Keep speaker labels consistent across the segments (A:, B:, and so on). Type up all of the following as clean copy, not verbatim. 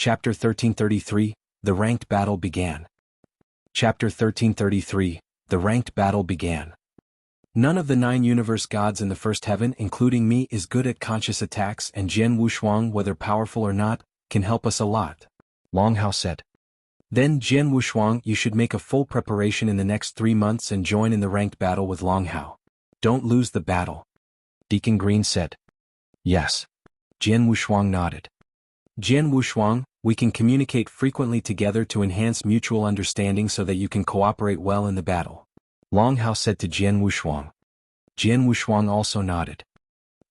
A: Chapter 1333, The Ranked Battle Began. Chapter 1333, The Ranked Battle Began. None of the 9 universe gods in the first heaven, including me, is good at conscious attacks, and Jian Wushuang, whether powerful or not, can help us a lot, Long Hao said. Then Jian Wushuang, you should make a full preparation in the next 3 months and join in the ranked battle with Long Hao. Don't lose the battle. Deacon Green said. Yes. Jian Wushuang nodded. Jian Wushuang, we can communicate frequently together to enhance mutual understanding so that you can cooperate well in the battle, Long Hao said to Jian Wushuang. Jian Wushuang also nodded.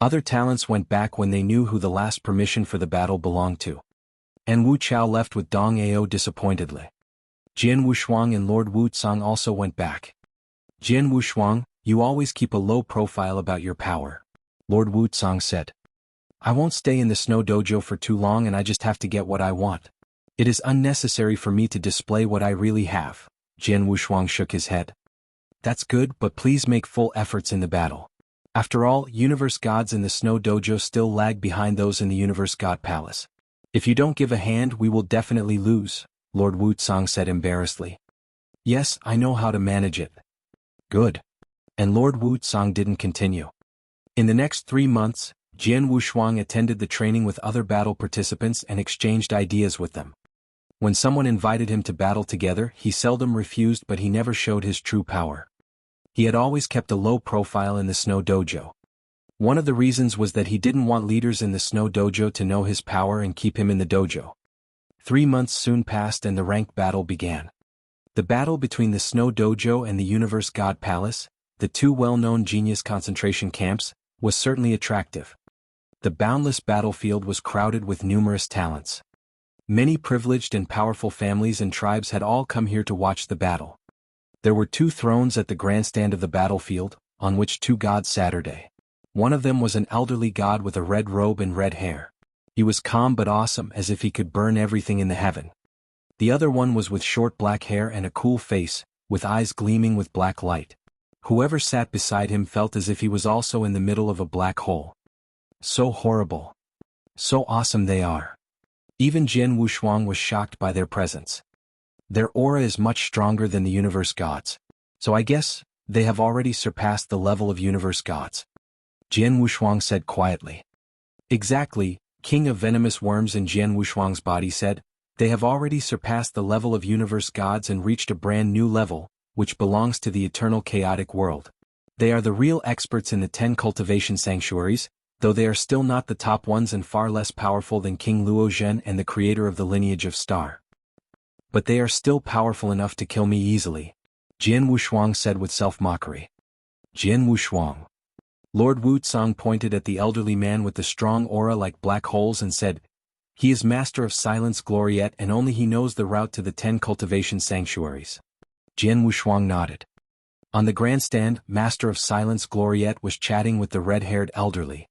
A: Other talents went back when they knew who the last permission for the battle belonged to. And Wu Chao left with Dong Ao disappointedly. Jian Wushuang and Lord Wushuang also went back. Jian Wushuang, you always keep a low profile about your power, Lord Wushuang said. I won't stay in the snow dojo for too long, and I just have to get what I want. It is unnecessary for me to display what I really have. Jian Wushuang shook his head. That's good, but please make full efforts in the battle. After all, universe gods in the snow dojo still lag behind those in the universe god palace. If you don't give a hand, we will definitely lose, Lord Wushuang said embarrassedly. Yes, I know how to manage it. Good. And Lord Wushuang didn't continue. In the next 3 months, Jian Wushuang attended the training with other battle participants and exchanged ideas with them. When someone invited him to battle together, he seldom refused, but he never showed his true power. He had always kept a low profile in the snow dojo. One of the reasons was that he didn't want leaders in the snow dojo to know his power and keep him in the dojo. 3 months soon passed and the ranked battle began. The battle between the snow dojo and the universe god palace, the 2 well-known genius concentration camps, was certainly attractive. The boundless battlefield was crowded with numerous talents. Many privileged and powerful families and tribes had all come here to watch the battle. There were 2 thrones at the grandstand of the battlefield, on which 2 gods sat. One of them was an elderly god with a red robe and red hair. He was calm but awesome, as if he could burn everything in the heaven. The other one was with short black hair and a cool face, with eyes gleaming with black light. Whoever sat beside him felt as if he was also in the middle of a black hole. So horrible. So awesome they are. Even Jian Wushuang was shocked by their presence. Their aura is much stronger than the universe gods, so I guess they have already surpassed the level of universe gods, Jian Wushuang said quietly. Exactly, King of Venomous Worms in Jian Wushuang's body said, they have already surpassed the level of universe gods and reached a brand new level, which belongs to the eternal chaotic world. They are the real experts in the 10 cultivation sanctuaries, though they are still not the top ones and far less powerful than King Luozhen and the creator of the lineage of Star. But they are still powerful enough to kill me easily, Jian Wushuang said with self-mockery. Jian Wushuang. Lord Wushuang pointed at the elderly man with the strong aura like black holes and said, he is master of silence gloriette and only he knows the route to the 10 cultivation sanctuaries. Jian Wushuang nodded. On the grandstand, Master of Silence Gloriette was chatting with the red-haired elderly.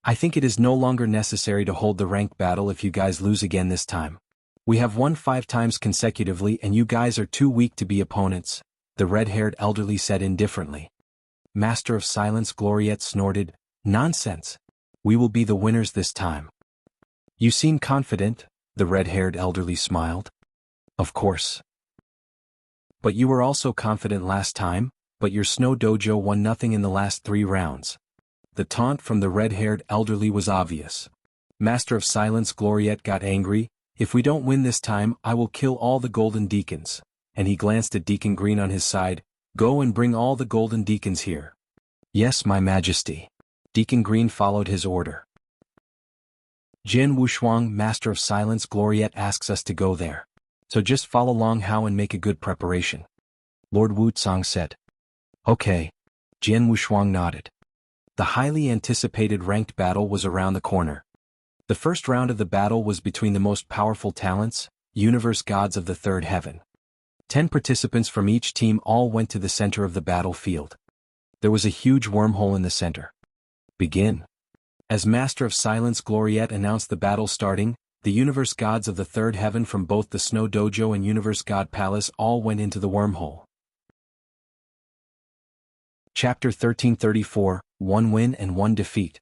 A: I think it is no longer necessary to hold the ranked battle if you guys lose again this time. We have won 5 times consecutively and you guys are too weak to be opponents, the red-haired elderly said indifferently. Master of Silence Gloriette snorted, nonsense. We will be the winners this time. You seem confident, the red-haired elderly smiled. Of course. But you were also confident last time, but your snow dojo won nothing in the last 3 rounds. The taunt from the red-haired elderly was obvious. Master of Silence Gloriette got angry, if we don't win this time I will kill all the golden deacons, and he glanced at Deacon Green on his side, go and bring all the golden deacons here. Yes, my majesty. Deacon Green followed his order. Jian Wushuang, Master of Silence Gloriette asks us to go there. So just follow Long Hao and make a good preparation. Lord Wushuang said. Okay. Jian Wushuang nodded. The highly anticipated ranked battle was around the corner. The first round of the battle was between the most powerful talents, universe gods of the 3rd heaven. 10 participants from each team all went to the center of the battlefield. There was a huge wormhole in the center. Begin. As Master of Silence Gloriette announced the battle starting, the universe gods of the 3rd heaven from both the Snow Dojo and Universe God Palace all went into the wormhole. Chapter 1334, 1 Win and 1 Defeat.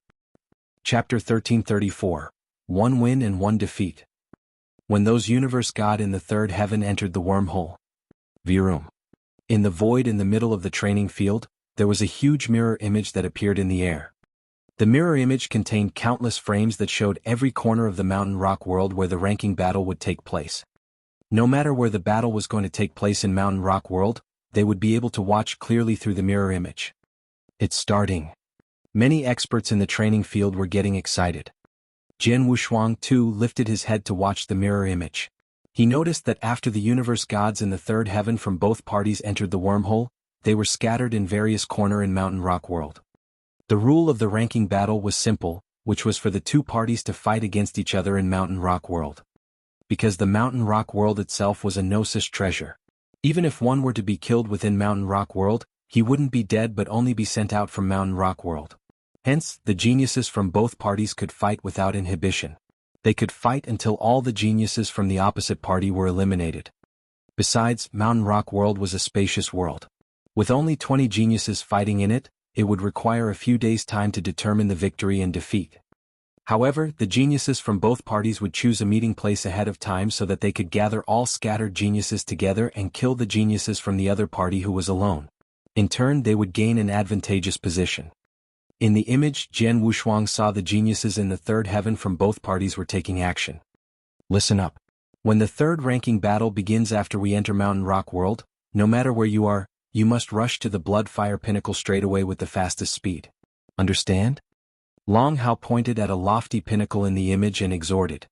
A: Chapter 1334, 1 Win and 1 Defeat. when those universe god in the third heaven entered the wormhole. Virum. In the void in the middle of the training field, there was a huge mirror image that appeared in the air. The mirror image contained countless frames that showed every corner of the mountain rock world where the ranking battle would take place. No matter where the battle was going to take place in Mountain Rock World, they would be able to watch clearly through the mirror image. It's starting. Many experts in the training field were getting excited. Jian Wushuang too lifted his head to watch the mirror image. He noticed that after the universe gods in the third heaven from both parties entered the wormhole, they were scattered in various corners in Mountain Rock World. The rule of the ranking battle was simple, which was for the two parties to fight against each other in Mountain Rock World. Because the Mountain Rock World itself was a gnosis treasure. Even if one were to be killed within Mountain Rock World, he wouldn't be dead but only be sent out from Mountain Rock World. Hence, the geniuses from both parties could fight without inhibition. They could fight until all the geniuses from the opposite party were eliminated. Besides, Mountain Rock World was a spacious world. With only 20 geniuses fighting in it, it would require a few days' time to determine the victory and defeat. However, the geniuses from both parties would choose a meeting place ahead of time so that they could gather all scattered geniuses together and kill the geniuses from the other party who was alone. In turn, they would gain an advantageous position. In the image, Jian Wushuang saw the geniuses in the third heaven from both parties were taking action. Listen up. When the third ranking battle begins after we enter Mountain Rock World, no matter where you are, you must rush to the blood fire pinnacle straight away with the fastest speed. Understand? Long Hao pointed at a lofty pinnacle in the image and exhorted.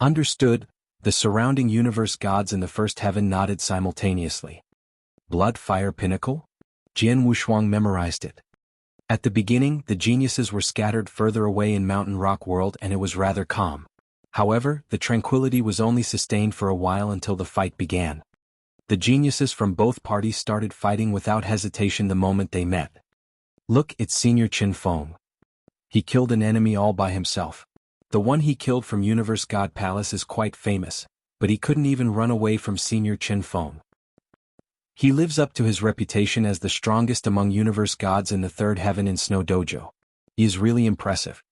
A: Understood. The surrounding universe gods in the first heaven nodded simultaneously. Blood fire pinnacle? Jian Wushuang memorized it. At the beginning, the geniuses were scattered further away in Mountain Rock World and it was rather calm. However, the tranquility was only sustained for a while until the fight began. The geniuses from both parties started fighting without hesitation the moment they met. Look, it's Senior Qin Feng. He killed an enemy all by himself. The one he killed from Universe God Palace is quite famous, but he couldn't even run away from Senior Qin Feng. He lives up to his reputation as the strongest among universe gods in the third heaven in Snow Dojo. He is really impressive.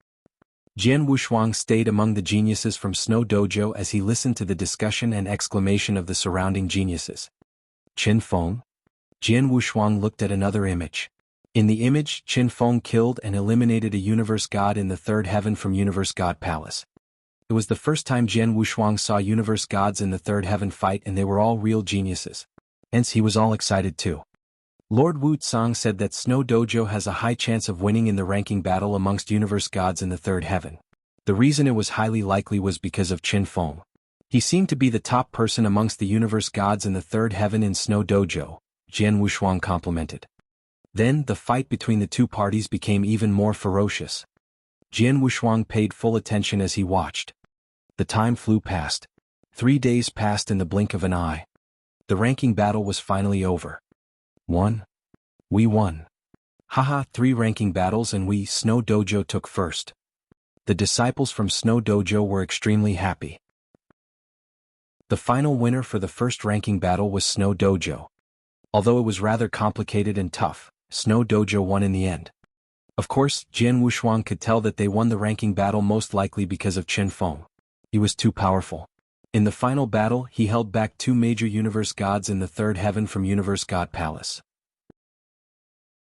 A: Jian Wushuang stayed among the geniuses from Snow Dojo as he listened to the discussion and exclamation of the surrounding geniuses. Qin Feng? Jian Wushuang looked at another image. In the image, Qin Feng killed and eliminated a universe god in the third heaven from Universe God Palace. It was the first time Jian Wushuang saw universe gods in the third heaven fight and they were all real geniuses. Hence he was all excited too. Lord Wushuang said that Snow Dojo has a high chance of winning in the ranking battle amongst universe gods in the third heaven. The reason it was highly likely was because of Qin Feng. He seemed to be the top person amongst the universe gods in the third heaven in Snow Dojo, Jian Wushuang complimented. Then, the fight between the two parties became even more ferocious. Jian Wushuang paid full attention as he watched. The time flew past. 3 days passed in the blink of an eye. The ranking battle was finally over. Won? We won. Haha, 3 ranking battles and we, Snow Dojo, took first. The disciples from Snow Dojo were extremely happy. The final winner for the first ranking battle was Snow Dojo. Although it was rather complicated and tough, Snow Dojo won in the end. Of course, Jian Wushuang could tell that they won the ranking battle most likely because of Qin Feng. He was too powerful. In the final battle, he held back 2 major universe gods in the third heaven from Universe God Palace.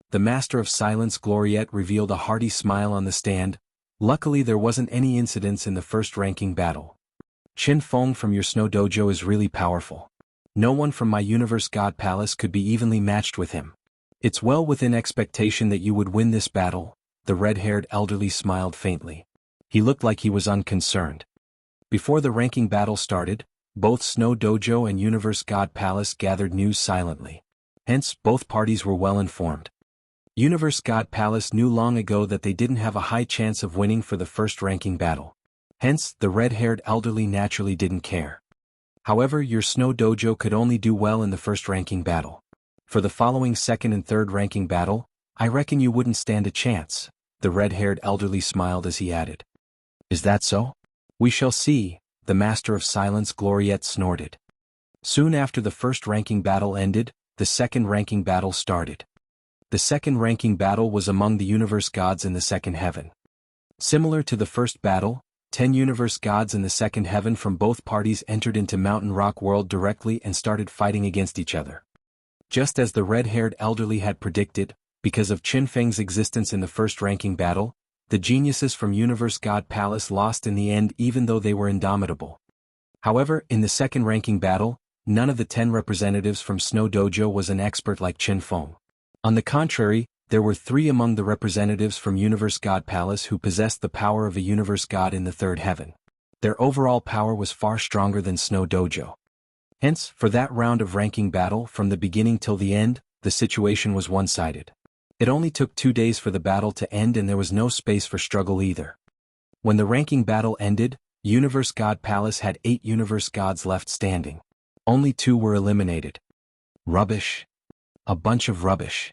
A: The Master of Silence Gloriette revealed a hearty smile on the stand. Luckily there wasn't any incidents in the first ranking battle. Qin Feng from your Snow Dojo is really powerful. No one from my Universe God Palace could be evenly matched with him. It's well within expectation that you would win this battle. The red-haired elderly smiled faintly. He looked like he was unconcerned. Before the ranking battle started, both Snow Dojo and Universe God Palace gathered news silently. Hence, both parties were well informed. Universe God Palace knew long ago that they didn't have a high chance of winning for the first ranking battle. Hence, the red-haired elderly naturally didn't care. However, your Snow Dojo could only do well in the first ranking battle. For the following second and third ranking battle, I reckon you wouldn't stand a chance. The red-haired elderly smiled as he added. Is that so? We shall see, the Master of Silence Gloriette snorted. Soon after the first ranking battle ended, the second ranking battle started. The second ranking battle was among the universe gods in the second heaven. Similar to the first battle, 10 universe gods in the second heaven from both parties entered into Mountain Rock World directly and started fighting against each other. Just as the red-haired elderly had predicted, because of Qin Feng's existence in the first ranking battle, the geniuses from Universe God Palace lost in the end even though they were indomitable. However, in the second ranking battle, none of the 10 representatives from Snow Dojo was an expert like Qin Feng. On the contrary, there were 3 among the representatives from Universe God Palace who possessed the power of a universe god in the third heaven. Their overall power was far stronger than Snow Dojo. Hence, for that round of ranking battle from the beginning till the end, the situation was one-sided. It only took 2 days for the battle to end and there was no space for struggle either. When the ranking battle ended, Universe God Palace had 8 universe gods left standing. Only 2 were eliminated. Rubbish. A bunch of rubbish.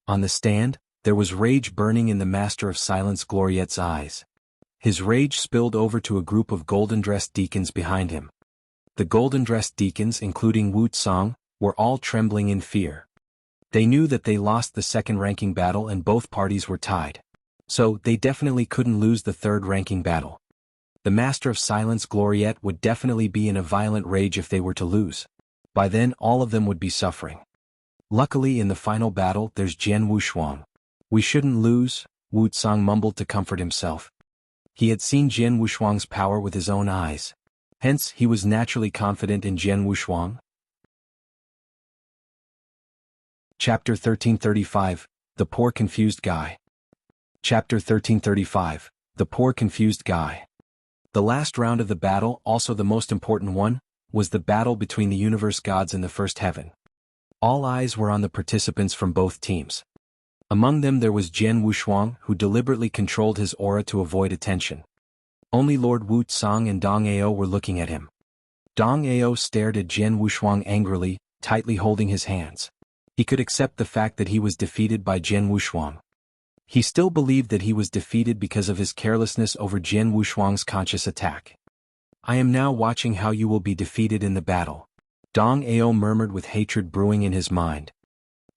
A: On the stand, there was rage burning in the Master of Silence Gloriette's eyes. His rage spilled over to a group of golden-dressed deacons behind him. The golden-dressed deacons, including Wushuang, were all trembling in fear. They knew that they lost the second-ranking battle and both parties were tied. So, they definitely couldn't lose the third-ranking battle. The Master of Silence Gloriette would definitely be in a violent rage if they were to lose. By then, all of them would be suffering. Luckily, in the final battle, there's Jian Wushuang. We shouldn't lose, Wushuang mumbled to comfort himself. He had seen Jian Wushuang's power with his own eyes. Hence, he was naturally confident in Jian Wushuang. Chapter 1335, The Poor Confused Guy. Chapter 1335, The Poor Confused Guy. The last round of the battle, also the most important one, was the battle between the universe gods in the first heaven. All eyes were on the participants from both teams. Among them there was Jian Wushuang, who deliberately controlled his aura to avoid attention. Only Lord Wushuang and Dong Ao were looking at him. Dong Ao stared at Jian Wushuang angrily, tightly holding his hands. He could accept the fact that he was defeated by Jian Wushuang. He still believed that he was defeated because of his carelessness over Jian Wushuang's conscious attack. I am now watching how you will be defeated in the battle. Dong Ao murmured with hatred brewing in his mind.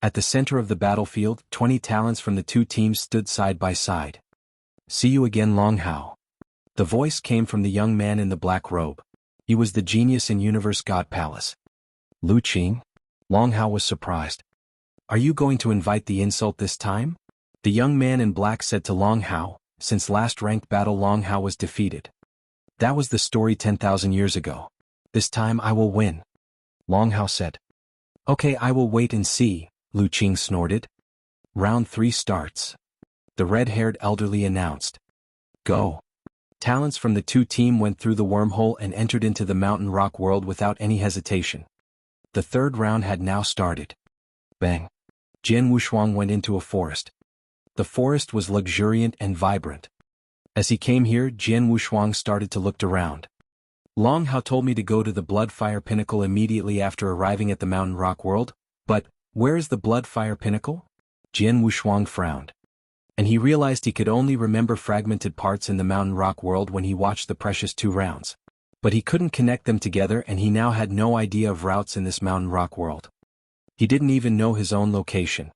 A: At the center of the battlefield, 20 talents from the 2 teams stood side by side. See you again, Long Hao. The voice came from the young man in the black robe. He was the genius in Universe God Palace. Lu Qing? Long Hao was surprised. Are you going to invite the insult this time? The young man in black said to Long Hao, since last ranked battle Long Hao was defeated. That was the story 10,000 years ago. This time I will win. Long Hao said. Okay, I will wait and see, Lu Qing snorted. Round 3 starts. The red-haired elderly announced. Go. Talents from the 2 teams went through the wormhole and entered into the Mountain Rock World without any hesitation. The third round had now started. Bang. Jian Wushuang went into a forest. The forest was luxuriant and vibrant. As he came here, Jian Wushuang started to look around. Long Hao told me to go to the Bloodfire Pinnacle immediately after arriving at the Mountain Rock World, but where is the Bloodfire Pinnacle? Jian Wushuang frowned. And he realized he could only remember fragmented parts in the Mountain Rock World when he watched the precious 2 rounds. But he couldn't connect them together and he now had no idea of routes in this Mountain Rock World. He didn't even know his own location.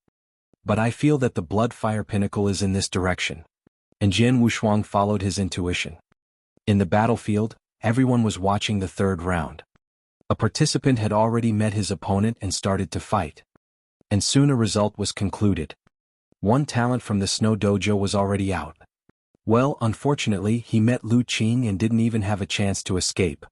A: But I feel that the Bloodfire Pinnacle is in this direction. And Jian Wushuang followed his intuition. In the battlefield, everyone was watching the third round. A participant had already met his opponent and started to fight. And soon a result was concluded. 1 talent from the Snow Dojo was already out. Well, unfortunately, he met Lu Qing and didn't even have a chance to escape.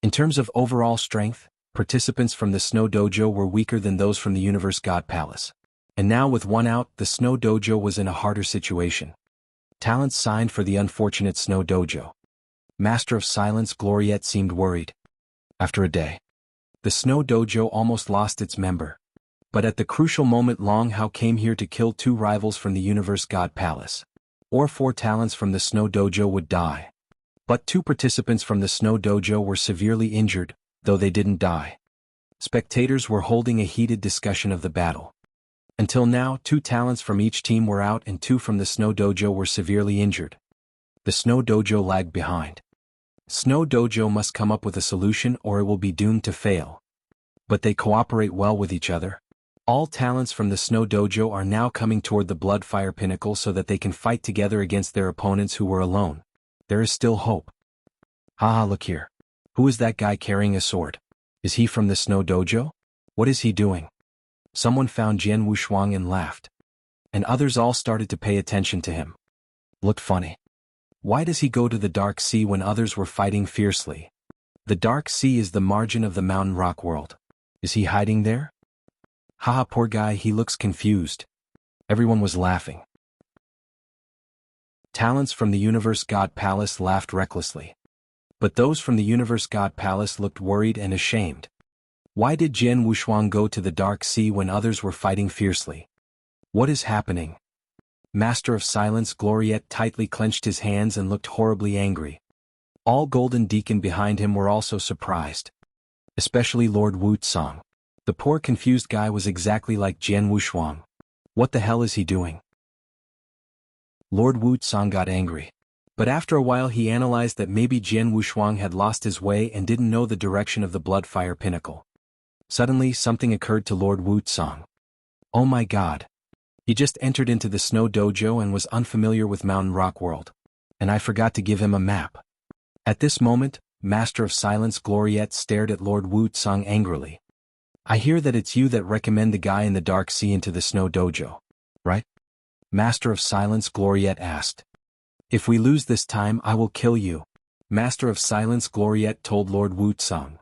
A: In terms of overall strength, participants from the Snow Dojo were weaker than those from the Universe God Palace. And now with 1 out, the Snow Dojo was in a harder situation. Talents signed for the unfortunate Snow Dojo. Master of Silence Gloriette seemed worried. After a day, the Snow Dojo almost lost its member. But at the crucial moment Long Hao came here to kill 2 rivals from the Universe God Palace. Or 4 talents from the Snow Dojo would die. But 2 participants from the Snow Dojo were severely injured, though they didn't die. Spectators were holding a heated discussion of the battle. Until now, 2 talents from each team were out and 2 from the Snow Dojo were severely injured. The Snow Dojo lagged behind. Snow Dojo must come up with a solution or it will be doomed to fail. But they cooperate well with each other. All talents from the Snow Dojo are now coming toward the Bloodfire Pinnacle so that they can fight together against their opponents who were alone. There is still hope. Haha, look here. Who is that guy carrying a sword? Is he from the Snow Dojo? What is he doing? Someone found Jian Wushuang and laughed. And others all started to pay attention to him. Looked funny. Why does he go to the Dark Sea when others were fighting fiercely? The Dark Sea is the margin of the mountain rock world. Is he hiding there? Haha, poor guy, he looks confused. Everyone was laughing. Talents from the Universe God Palace laughed recklessly. But those from the Universe God Palace looked worried and ashamed. Why did Jian Wushuang go to the Dark Sea when others were fighting fiercely? What is happening? Master of Silence Gloriette tightly clenched his hands and looked horribly angry. All Golden Deacon behind him were also surprised. Especially Lord Wushuang. The poor confused guy was exactly like Jian Wushuang. What the hell is he doing? Lord Wushuang got angry. But after a while he analyzed that maybe Jian Wushuang had lost his way and didn't know the direction of the Bloodfire Pinnacle. Suddenly something occurred to Lord Wushuang. Oh my god. He just entered into the Snow Dojo and was unfamiliar with Mountain Rock World. And I forgot to give him a map. At this moment, Master of Silence Gloriette stared at Lord Wushuang angrily. I hear that it's you that recommend the guy in the Dark Sea into the Snow Dojo, right? Master of Silence Gloriette asked. If we lose this time I will kill you, Master of Silence Gloriette told Lord Wushuang.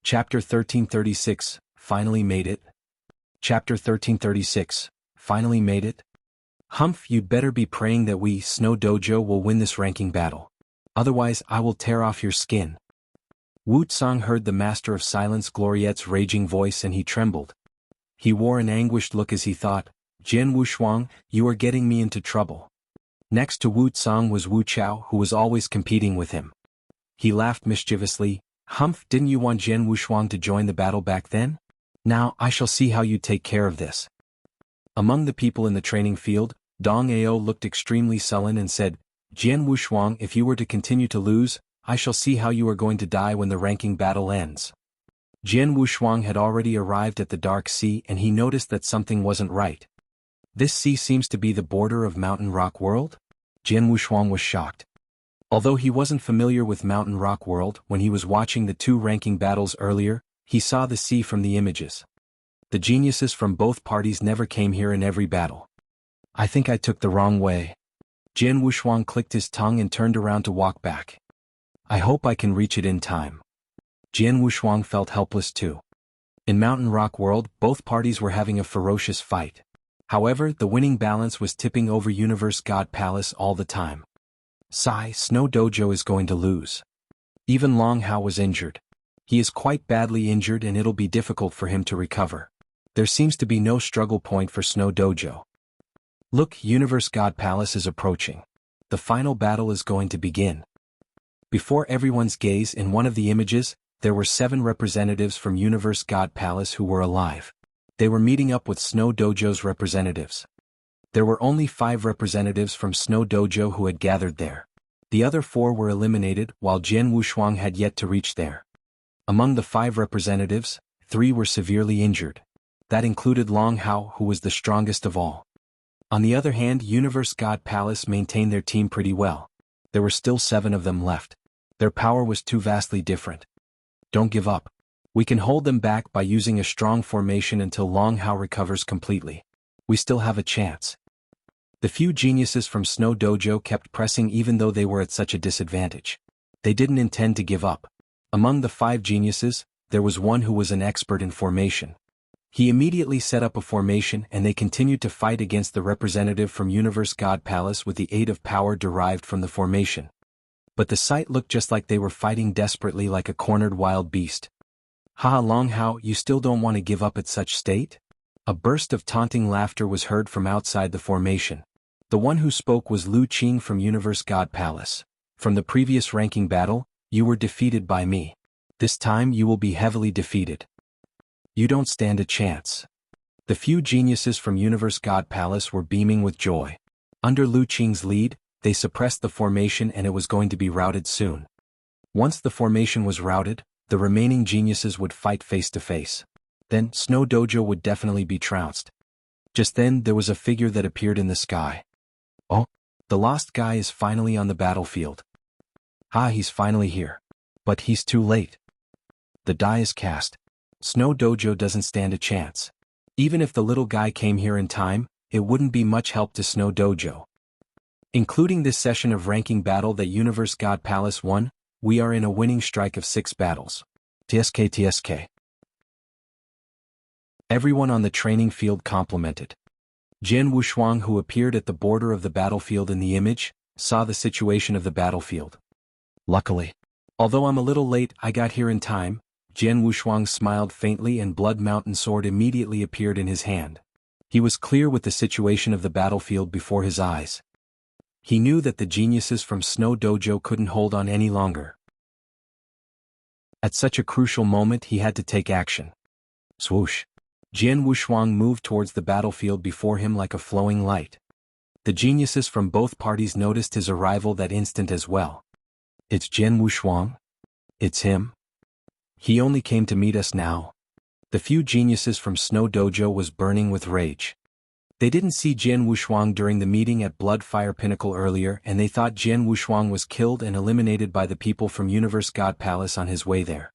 A: Chapter 1336, Finally Made It. Chapter 1336, Finally Made It? Humph, you'd better be praying that we, Snow Dojo, will win this ranking battle. Otherwise I will tear off your skin. Wushuang heard the Master of Silence Gloriette's raging voice and he trembled. He wore an anguished look as he thought, Jian Wushuang, you are getting me into trouble. Next to Wushuang was Wu Chao, who was always competing with him. He laughed mischievously. Humph, didn't you want Jian Wushuang to join the battle back then? Now I shall see how you take care of this. Among the people in the training field, Dong Ao looked extremely sullen and said, Jian Wushuang, if you were to continue to lose, I shall see how you are going to die when the ranking battle ends. Jian Wushuang had already arrived at the Dark Sea and he noticed that something wasn't right. This sea seems to be the border of Mountain Rock World? Jian Wushuang was shocked. Although he wasn't familiar with Mountain Rock World, when he was watching the two ranking battles earlier, he saw the sea from the images. The geniuses from both parties never came here in every battle. I think I took the wrong way. Jian Wushuang clicked his tongue and turned around to walk back. I hope I can reach it in time. Jian Wushuang felt helpless too. In Mountain Rock World, both parties were having a ferocious fight. However, the winning balance was tipping over Universe God Palace all the time. Sigh, Snow Dojo is going to lose. Even Long Hao was injured. He is quite badly injured and it'll be difficult for him to recover. There seems to be no struggle point for Snow Dojo. Look, Universe God Palace is approaching. The final battle is going to begin. Before everyone's gaze in one of the images, there were 7 representatives from Universe God Palace who were alive. They were meeting up with Snow Dojo's representatives. There were only 5 representatives from Snow Dojo who had gathered there. The other 4 were eliminated while Jian Wushuang had yet to reach there. Among the 5 representatives, 3 were severely injured. That included Long Hao, who was the strongest of all. On the other hand, Universe God Palace maintained their team pretty well. There were still 7 of them left. Their power was too vastly different. Don't give up. We can hold them back by using a strong formation until Long Hao recovers completely. We still have a chance. The few geniuses from Snow Dojo kept pressing even though they were at such a disadvantage. They didn't intend to give up. Among the 5 geniuses, there was one who was an expert in formation. He immediately set up a formation and they continued to fight against the representative from Universe God Palace with the aid of power derived from the formation. But the sight looked just like they were fighting desperately like a cornered wild beast. Haha, Long Hao, you still don't want to give up at such state? A burst of taunting laughter was heard from outside the formation. The one who spoke was Lu Qing from Universe God Palace. From the previous ranking battle, you were defeated by me. This time you will be heavily defeated. You don't stand a chance. The few geniuses from Universe God Palace were beaming with joy. Under Lu Qing's lead, they suppressed the formation and it was going to be routed soon. Once the formation was routed, the remaining geniuses would fight face to face. Then, Snow Dojo would definitely be trounced. Just then, there was a figure that appeared in the sky. Oh, The lost guy is finally on the battlefield. Ah, he's finally here. But he's too late. The die is cast. Snow Dojo doesn't stand a chance. Even if the little guy came here in time, it wouldn't be much help to Snow Dojo. Including this session of ranking battle that Universe God Palace won, we are in a winning streak of 6 battles. TSK. Everyone on the training field complimented. Jian Wushuang, who appeared at the border of the battlefield in the image, saw the situation of the battlefield. Luckily. Although I'm a little late, I got here in time. Jian Wushuang smiled faintly and Blood Mountain Sword immediately appeared in his hand. He was clear with the situation of the battlefield before his eyes. He knew that the geniuses from Snow Dojo couldn't hold on any longer. At such a crucial moment he had to take action. Swoosh! Jian Wushuang moved towards the battlefield before him like a flowing light. The geniuses from both parties noticed his arrival that instant as well. It's Jian Wushuang? It's him? He only came to meet us now. The few geniuses from Snow Dojo was burning with rage. They didn't see Jian Wushuang during the meeting at Bloodfire Pinnacle earlier and they thought Jian Wushuang was killed and eliminated by the people from Universe God Palace on his way there.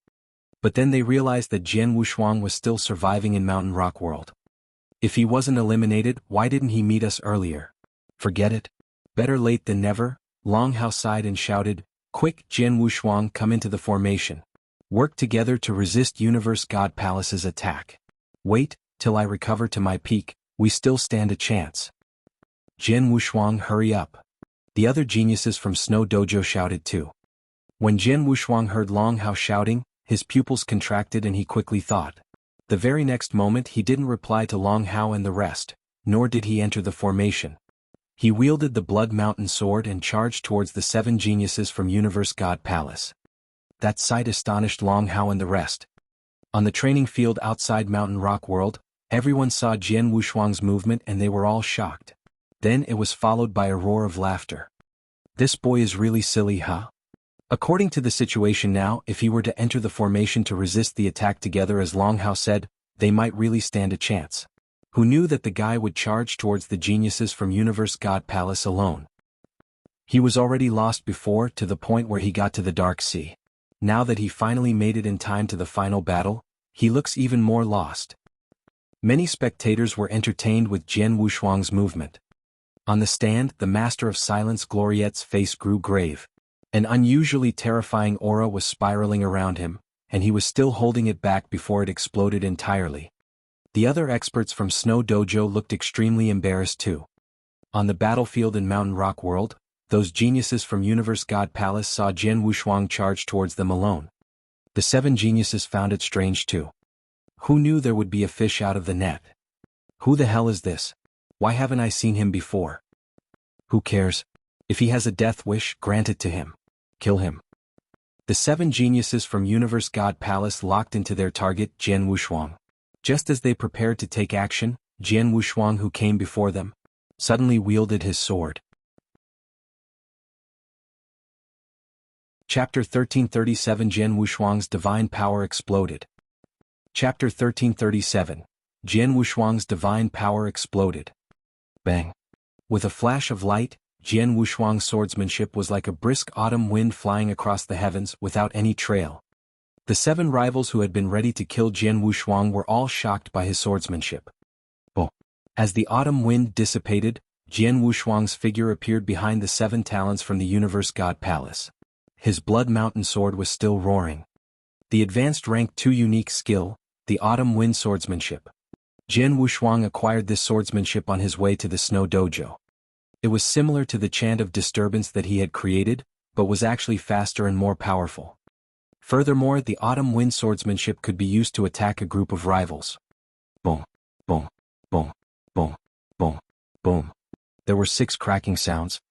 A: But then they realized that Jian Wushuang was still surviving in Mountain Rock World. If he wasn't eliminated, why didn't he meet us earlier? Forget it. Better late than never. Long Hao sighed and shouted, "Quick, Jian Wushuang, come into the formation. Work together to resist Universe God Palace's attack. Wait, till I recover to my peak, we still stand a chance. Jian Wushuang, hurry up." The other geniuses from Snow Dojo shouted too. When Jian Wushuang heard Long Hao shouting, his pupils contracted and he quickly thought. The very next moment he didn't reply to Long Hao and the rest, nor did he enter the formation. He wielded the Blood Mountain Sword and charged towards the 7 geniuses from Universe God Palace. That sight astonished Long Hao and the rest. On the training field outside Mountain Rock World, everyone saw Jian Wushuang's movement and they were all shocked. Then it was followed by a roar of laughter. This boy is really silly, huh? According to the situation now, if he were to enter the formation to resist the attack together as Long Hao said, they might really stand a chance. Who knew that the guy would charge towards the geniuses from Universe God Palace alone? He was already lost before to the point where he got to the Dark Sea. Now that he finally made it in time to the final battle, he looks even more lost. Many spectators were entertained with Jian Wushuang's movement. On the stand, the Master of Silence Gloriette's face grew grave. An unusually terrifying aura was spiraling around him, and he was still holding it back before it exploded entirely. The other experts from Snow Dojo looked extremely embarrassed too. On the battlefield in Mountain Rock World, those geniuses from Universe God Palace saw Jian Wushuang charge towards them alone. The 7 geniuses found it strange too. Who knew there would be a fish out of the net? Who the hell is this? Why haven't I seen him before? Who cares? If he has a death wish, grant it to him. Kill him. The 7 geniuses from Universe God Palace locked into their target, Jian Wushuang. Just as they prepared to take action, Jian Wushuang, who came before them, suddenly wielded his sword. Chapter 1337 Jian Wushuang's divine power exploded. Chapter 1337. Jian Wushuang's divine power exploded. Bang. With a flash of light, Jian Wushuang's swordsmanship was like a brisk autumn wind flying across the heavens without any trail. The 7 rivals who had been ready to kill Jian Wushuang were all shocked by his swordsmanship. Oh. As the autumn wind dissipated, Jian Wushuang's figure appeared behind the 7 talents from the Universe God Palace. His Blood Mountain Sword was still roaring. The advanced rank 2 unique skill, the Autumn Wind Swordsmanship. Jian Wushuang acquired this swordsmanship on his way to the Snow Dojo. It was similar to the chant of disturbance that he had created, but was actually faster and more powerful. Furthermore, the Autumn Wind Swordsmanship could be used to attack a group of rivals. Boom, boom, boom, boom, boom, boom. There were 6 cracking sounds.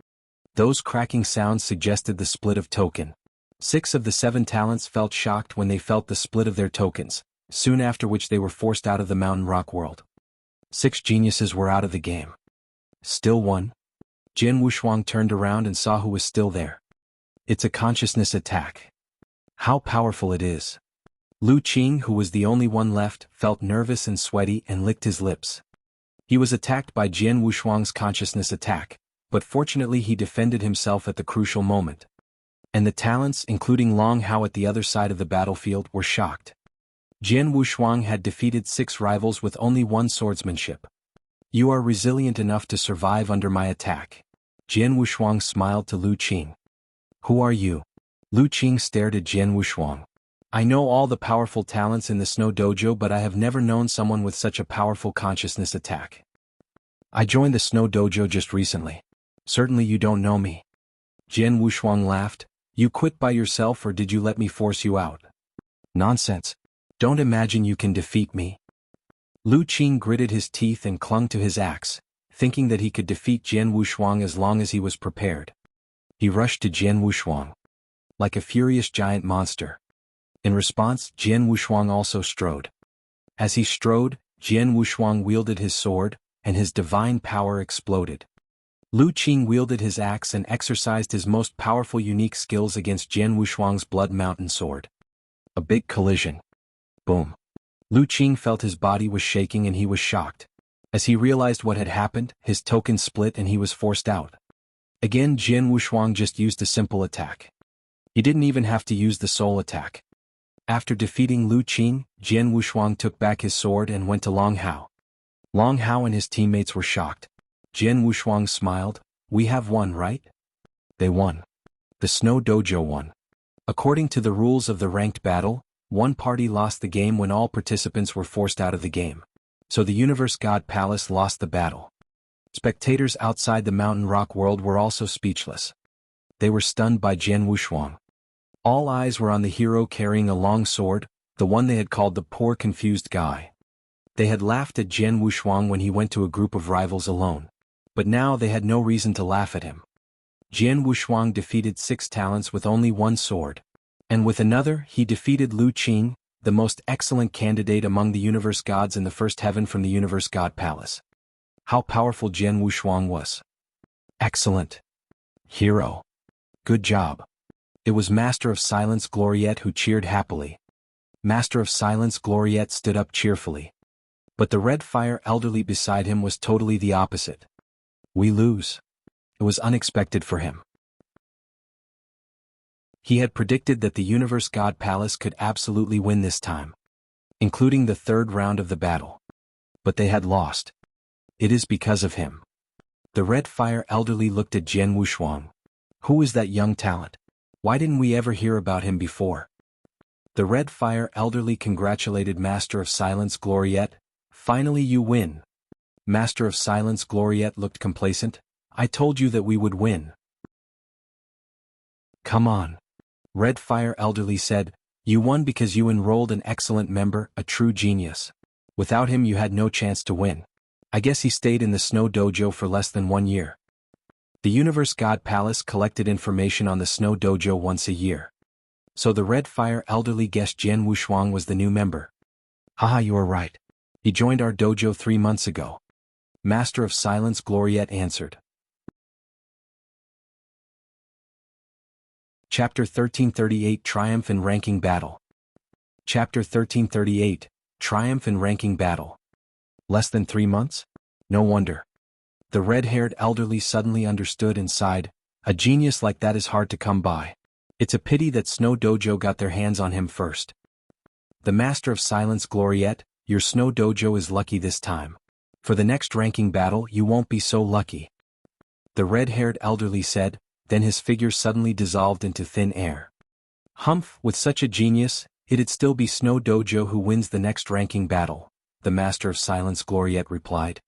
A: Those cracking sounds suggested the split of token. 6 of the 7 talents felt shocked when they felt the split of their tokens, soon after which they were forced out of the Mountain Rock World. 6 geniuses were out of the game. Still one. Jian Wushuang turned around and saw who was still there. It's a consciousness attack. How powerful it is. Lu Qing, who was the only one left, felt nervous and sweaty and licked his lips. He was attacked by Jian Wushuang's consciousness attack, but fortunately he defended himself at the crucial moment. And the talents, including Long Hao at the other side of the battlefield, were shocked. Jian Wushuang had defeated 6 rivals with only 1 swordsmanship. You are resilient enough to survive under my attack. Jian Wushuang smiled to Lu Qing. Who are you? Lu Qing stared at Jian Wushuang. I know all the powerful talents in the Snow Dojo, but I have never known someone with such a powerful consciousness attack. I joined the Snow Dojo just recently. Certainly you don't know me. Jian Wushuang laughed. You quit by yourself, or did you let me force you out? Nonsense. Don't imagine you can defeat me. Lu Qing gritted his teeth and clung to his axe, thinking that he could defeat Jian Wushuang as long as he was prepared. He rushed to Jian Wushuang like a furious giant monster. In response, Jian Wushuang also strode. As he strode, Jian Wushuang wielded his sword, and his divine power exploded. Lu Qing wielded his axe and exercised his most powerful unique skills against Jian Wushuang's Blood Mountain sword. A big collision. Boom. Lu Qing felt his body was shaking and he was shocked. As he realized what had happened, his token split and he was forced out. Again, Jian Wushuang just used a simple attack. He didn't even have to use the soul attack. After defeating Lu Qing, Jian Wushuang took back his sword and went to Long Hao. Long Hao and his teammates were shocked. Jian Wushuang smiled. We have won, right? They won. The Snow Dojo won. According to the rules of the ranked battle, one party lost the game when all participants were forced out of the game. So the Universe God Palace lost the battle. Spectators outside the Mountain Rock world were also speechless. They were stunned by Jian Wushuang. All eyes were on the hero carrying a long sword, the one they had called the poor confused guy. They had laughed at Jian Wushuang when he went to a group of rivals alone. But now they had no reason to laugh at him. Jian Wushuang defeated 6 talents with only 1 sword. And with another, he defeated Lu Qing, the most excellent candidate among the universe gods in the first heaven from the Universe God Palace. How powerful Jian Wushuang was. Excellent. Hero. Good job. It was Master of Silence Gloriette who cheered happily. Master of Silence Gloriette stood up cheerfully. But the Red Fire elderly beside him was totally the opposite. We lose. It was unexpected for him. He had predicted that the Universe God Palace could absolutely win this time, including the 3rd round of the battle. But they had lost. It is because of him. The Red Fire elderly looked at Jian Wushuang. Who is that young talent? Why didn't we ever hear about him before? The Red Fire elderly congratulated Master of Silence Gloriette. Finally you win. Master of Silence Gloriette looked complacent. I told you that we would win. Come on. Red Fire elderly said, you won because you enrolled an excellent member, a true genius. Without him you had no chance to win. I guess he stayed in the Snow Dojo for less than 1 year. The Universe God Palace collected information on the Snow Dojo once a year. So the Red Fire elderly guessed Jian Wushuang was the new member. Haha, you are right. He joined our dojo 3 months ago. Master of Silence Gloriette answered. Chapter 1338 Triumph in Ranking Battle. Chapter 1338 Triumph in Ranking Battle. Less than 3 months? No wonder. The red-haired elderly suddenly understood and sighed. A genius like that is hard to come by. It's a pity that Snow Dojo got their hands on him first. The Master of Silence Gloriette, your Snow Dojo is lucky this time. For the next ranking battle you won't be so lucky. The red-haired elderly said, then his figure suddenly dissolved into thin air. Humph, with such a genius, it'd still be Snow Dojo who wins the next ranking battle, the Master of Silence Gloriette replied.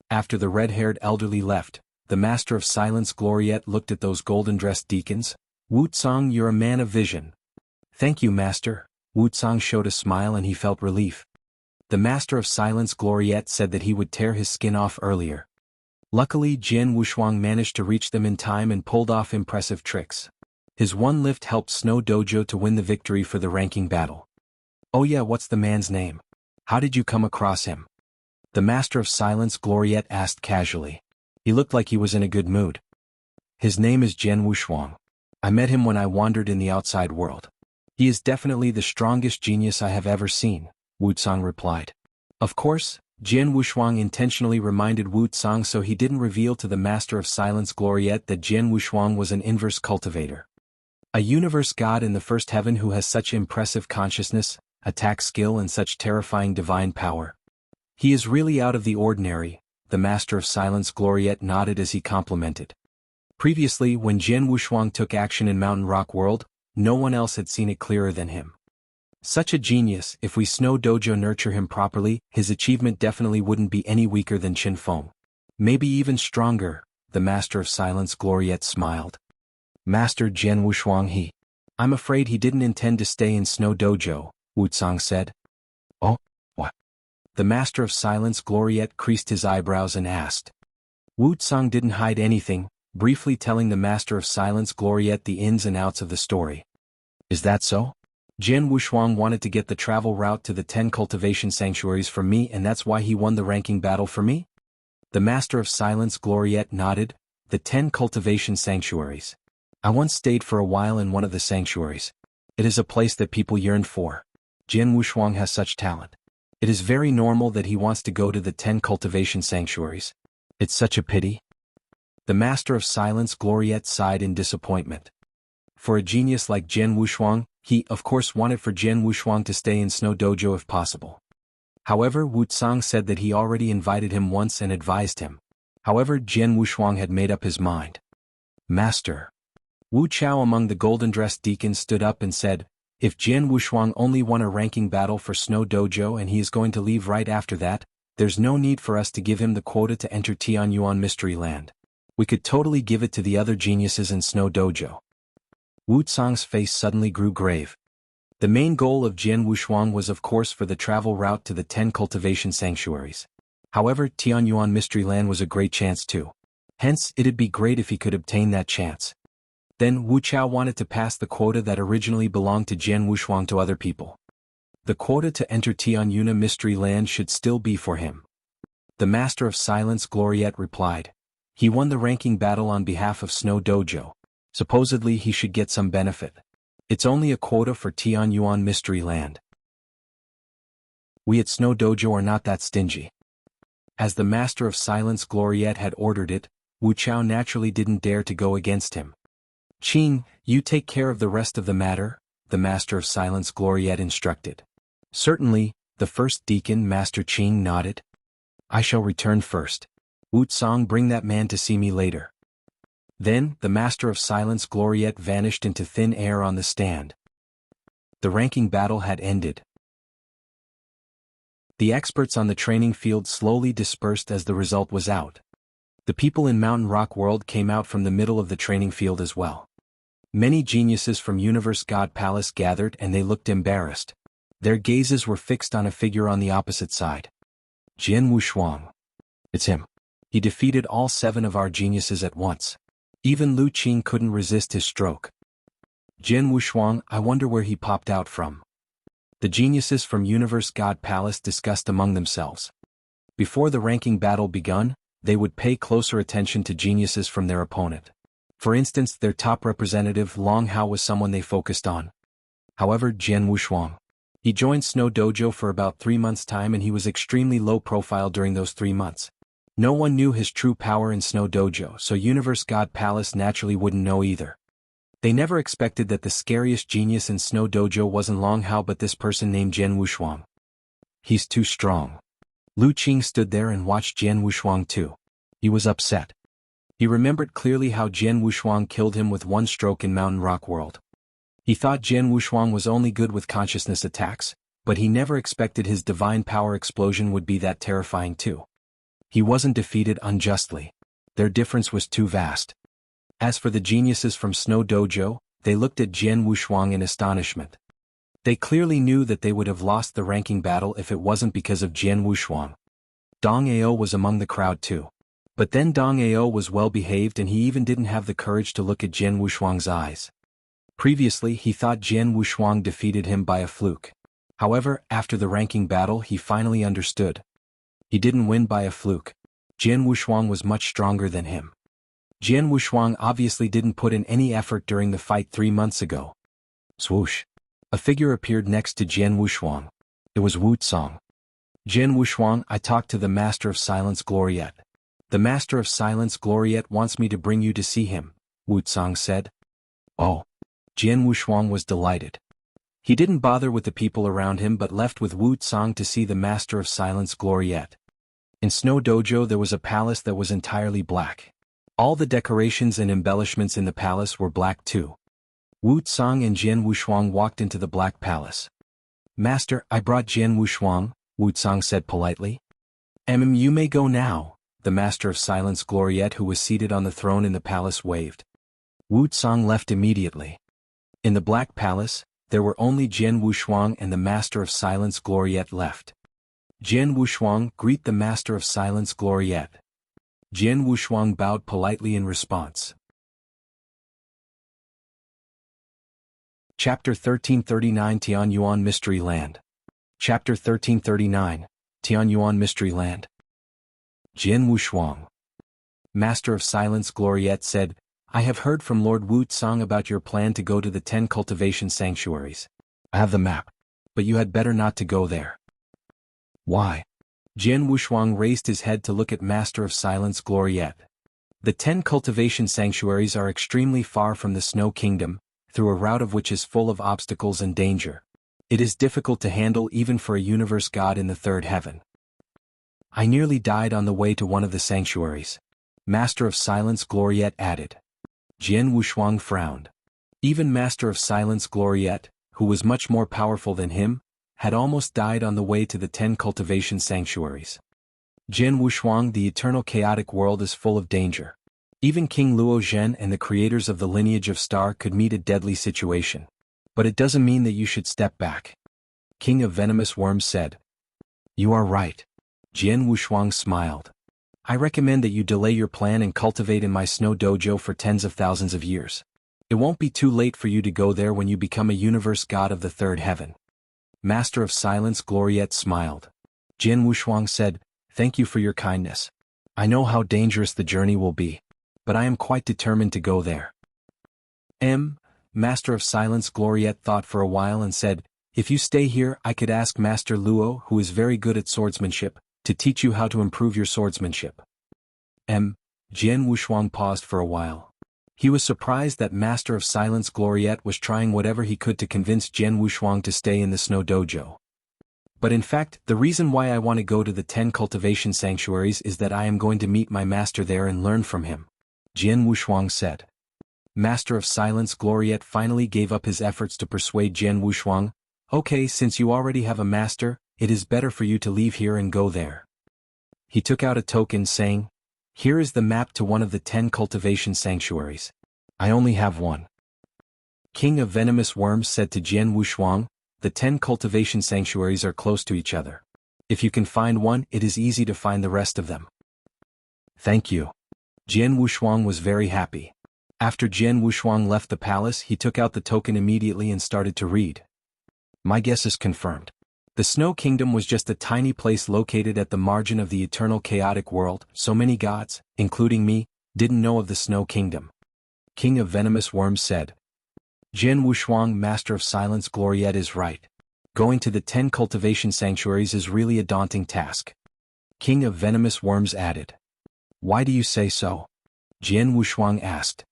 A: After the red-haired elderly left, the Master of Silence Gloriette looked at those golden-dressed deacons. Wushuang, you're a man of vision. Thank you, Master. Wushuang showed a smile and he felt relief. The Master of Silence Gloriette said that he would tear his skin off earlier. Luckily, Jian Wushuang managed to reach them in time and pulled off impressive tricks. His one lift helped Snow Dojo to win the victory for the ranking battle. Oh yeah, what's the man's name? How did you come across him? The Master of Silence Gloriette asked casually. He looked like he was in a good mood. His name is Jian Wushuang. I met him when I wandered in the outside world. He is definitely the strongest genius I have ever seen, Wushuang replied. Of course, Jian Wushuang intentionally reminded Wuxia so he didn't reveal to the Master of Silence Gloriette that Jian Wushuang was an inverse cultivator. A universe god in the first heaven who has such impressive consciousness, attack skill and such terrifying divine power. He is really out of the ordinary, the Master of Silence Gloriette nodded as he complimented. Previously, when Jian Wushuang took action in Mountain Rock World, no one else had seen it clearer than him. Such a genius, if we Snow Dojo nurture him properly, his achievement definitely wouldn't be any weaker than Qin Feng. Maybe even stronger, the Master of Silence Gloriette smiled. Master Jian Wushuang I'm afraid he didn't intend to stay in Snow Dojo, Wuxia said. Oh, what? The Master of Silence Gloriette creased his eyebrows and asked. Wuxia didn't hide anything, briefly telling the Master of Silence Gloriette the ins and outs of the story. Is that so? Jian Wushuang wanted to get the travel route to the 10 cultivation sanctuaries from me and that's why he won the ranking battle for me? The Master of Silence Gloriette nodded. The 10 cultivation sanctuaries. I once stayed for a while in one of the sanctuaries. It is a place that people yearn for. Jian Wushuang has such talent. It is very normal that he wants to go to the 10 cultivation sanctuaries. It's such a pity. The Master of Silence Gloriette sighed in disappointment. For a genius like Jian Wushuang, he, of course, wanted for Jian Wushuang to stay in Snow Dojo if possible. However, Wuxia said that he already invited him once and advised him. However, Jian Wushuang had made up his mind. Master. Wu Chao among the golden-dressed deacons stood up and said, if Jian Wushuang only won a ranking battle for Snow Dojo and he is going to leave right after that, there's no need for us to give him the quota to enter Tian Yuan Mystery Land. We could totally give it to the other geniuses in Snow Dojo. Wuxia's face suddenly grew grave. The main goal of Jian Wushuang was of course for the travel route to the 10 cultivation sanctuaries. However, Tian Yuan Mystery Land was a great chance too. Hence, it'd be great if he could obtain that chance. Then Wu Chao wanted to pass the quota that originally belonged to Jian Wushuang to other people. The quota to enter Tian Yuan Mystery Land should still be for him. The Master of Silence Gloriette replied. He won the ranking battle on behalf of Snow Dojo. Supposedly he should get some benefit. It's only a quota for Tian Yuan Mystery Land. We at Snow Dojo are not that stingy. As the Master of Silence Gloriette had ordered it, Wu Chao naturally didn't dare to go against him. Qing, you take care of the rest of the matter, the Master of Silence Gloriette instructed. Certainly, the first deacon Master Qing nodded. I shall return first. Wuxia bring that man to see me later. Then, the Master of Silence Gloriette vanished into thin air on the stand. The ranking battle had ended. The experts on the training field slowly dispersed as the result was out. The people in Mountain Rock World came out from the middle of the training field as well. Many geniuses from Universe God Palace gathered and they looked embarrassed. Their gazes were fixed on a figure on the opposite side. Jian Wushuang. It's him. He defeated all 7 of our geniuses at once. Even Lu Qing couldn't resist his stroke. Jian Wushuang, I wonder where he popped out from. The geniuses from Universe God Palace discussed among themselves. Before the ranking battle begun, they would pay closer attention to geniuses from their opponent. For instance, their top representative Long Hao was someone they focused on. However, Jian Wushuang. He joined Snow Dojo for about 3 months' time and he was extremely low profile during those 3 months. No one knew his true power in Snow Dojo, so Universe God Palace naturally wouldn't know either. They never expected that the scariest genius in Snow Dojo wasn't Long Hao but this person named Jian Wushuang. He's too strong. Lu Qing stood there and watched Jian Wushuang too. He was upset. He remembered clearly how Jian Wushuang killed him with one stroke in Mountain Rock World. He thought Jian Wushuang was only good with consciousness attacks, but he never expected his divine power explosion would be that terrifying too. He wasn't defeated unjustly. Their difference was too vast. As for the geniuses from Snow Dojo, they looked at Jian Wushuang in astonishment. They clearly knew that they would have lost the ranking battle if it wasn't because of Jian Wushuang. Dong Ao was among the crowd too. But then Dong Ao was well behaved and he even didn't have the courage to look at Jian Wushuang's eyes. Previously he thought Jian Wushuang defeated him by a fluke. However, after the ranking battle he finally understood. He didn't win by a fluke. Jian Wushuang was much stronger than him. Jian Wushuang obviously didn't put in any effort during the fight 3 months ago. Swoosh. A figure appeared next to Jian Wushuang. It was Wuxia. Jian Wushuang, I talked to the Master of Silence Gloriette. The Master of Silence Gloriette wants me to bring you to see him, Wushuang said. Oh. Jian Wushuang was delighted. He didn't bother with the people around him but left with Wushuang to see the Master of Silence Gloriette. In Snow Dojo there was a palace that was entirely black. All the decorations and embellishments in the palace were black too. Wushuang and Jian Wushuang walked into the black palace. Master, I brought Jian Wushuang, Wushuang said politely. You may go now, the Master of Silence Gloriette who was seated on the throne in the palace waved. Wushuang left immediately. In the Black Palace, there were only Jian Wushuang and the Master of Silence Gloriette left. Jian Wushuang, greet the Master of Silence Gloriette. Jian Wushuang bowed politely in response. Chapter 1339 Tian Yuan Mystery Land. Chapter 1339, Tian Yuan Mystery Land. Jian Wushuang. Master of Silence Gloriette said, I have heard from Lord Wushuang about your plan to go to the 10 cultivation sanctuaries. I have the map. But you had better not to go there. Why? Jian Wushuang raised his head to look at Master of Silence Gloriette. The 10 cultivation sanctuaries are extremely far from the Snow Kingdom, through a route of which is full of obstacles and danger. It is difficult to handle even for a universe god in the third heaven. I nearly died on the way to one of the sanctuaries. Master of Silence Gloriette added. Jian Wushuang frowned. Even Master of Silence Gloriette, who was much more powerful than him, had almost died on the way to the 10 cultivation sanctuaries. Jian Wushuang, the eternal chaotic world is full of danger. Even King Luo Zhen and the creators of the lineage of Star could meet a deadly situation. But it doesn't mean that you should step back. King of Venomous Worms said. You are right. Jian Wushuang smiled. I recommend that you delay your plan and cultivate in my snow dojo for tens of thousands of years. It won't be too late for you to go there when you become a universe god of the third heaven. Master of Silence Gloriette smiled. Jian Wushuang said, Thank you for your kindness. I know how dangerous the journey will be, but I am quite determined to go there. Master of Silence Gloriette thought for a while and said, If you stay here I could ask Master Luo, who is very good at swordsmanship, to teach you how to improve your swordsmanship. Jian Wushuang paused for a while. He was surprised that Master of Silence Gloriette was trying whatever he could to convince Jian Wushuang to stay in the Snow Dojo. But in fact, the reason why I want to go to the 10 cultivation sanctuaries is that I am going to meet my master there and learn from him. Jian Wushuang said. Master of Silence Gloriette finally gave up his efforts to persuade Jian Wushuang. Okay, since you already have a master, it is better for you to leave here and go there. He took out a token saying, Here is the map to one of the 10 cultivation sanctuaries. I only have one. King of Venomous Worms said to Jian Wushuang, The 10 cultivation sanctuaries are close to each other. If you can find one, it is easy to find the rest of them. Thank you. Jian Wushuang was very happy. After Jian Wushuang left the palace, he took out the token immediately and started to read. My guess is confirmed. The Snow Kingdom was just a tiny place located at the margin of the eternal chaotic world. So many gods, including me, didn't know of the Snow Kingdom. King of Venomous Worms said. Jian Wushuang, Master of Silence Gloriette is right. Going to the 10 cultivation sanctuaries is really a daunting task. King of Venomous Worms added. Why do you say so? Jian Wushuang asked.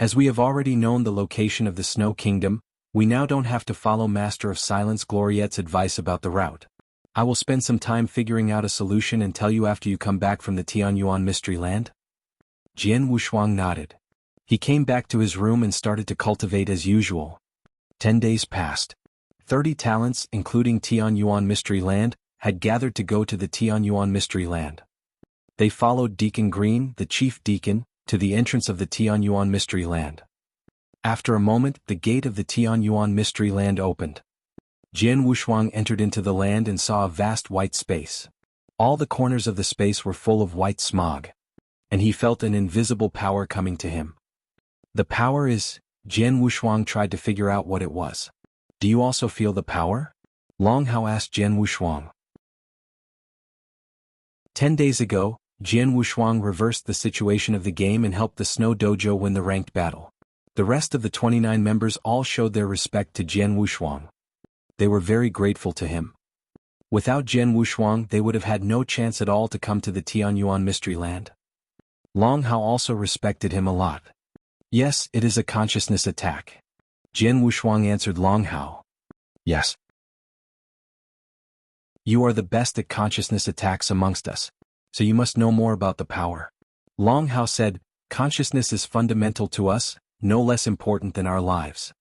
A: As we have already known the location of the Snow Kingdom, we now don't have to follow Master of Silence Gloriette's advice about the route. I will spend some time figuring out a solution and tell you after you come back from the Tian Yuan Mystery Land. Jian Wushuang nodded. He came back to his room and started to cultivate as usual. 10 days passed. 30 talents, including Tian Yuan Mystery Land, had gathered to go to the Tian Yuan Mystery Land. They followed Deacon Green, the chief deacon, to the entrance of the Tian Yuan Mystery Land. After a moment, the gate of the Tian Yuan Mystery Land opened. Jian Wushuang entered into the land and saw a vast white space. All the corners of the space were full of white smog. And he felt an invisible power coming to him. The power is... Jian Wushuang tried to figure out what it was. Do you also feel the power? Long Hao asked Jian Wushuang. 10 days ago, Jian Wushuang reversed the situation of the game and helped the Snow Dojo win the ranked battle. The rest of the 29 members all showed their respect to Jian Wushuang. They were very grateful to him. Without Jian Wushuang, they would have had no chance at all to come to the Tian Yuan Mystery Land. Long Hao also respected him a lot. Yes, it is a consciousness attack. Jian Wushuang answered Long Hao. Yes. You are the best at consciousness attacks amongst us, so you must know more about the power. Long Hao said, consciousness is fundamental to us, no less important than our lives.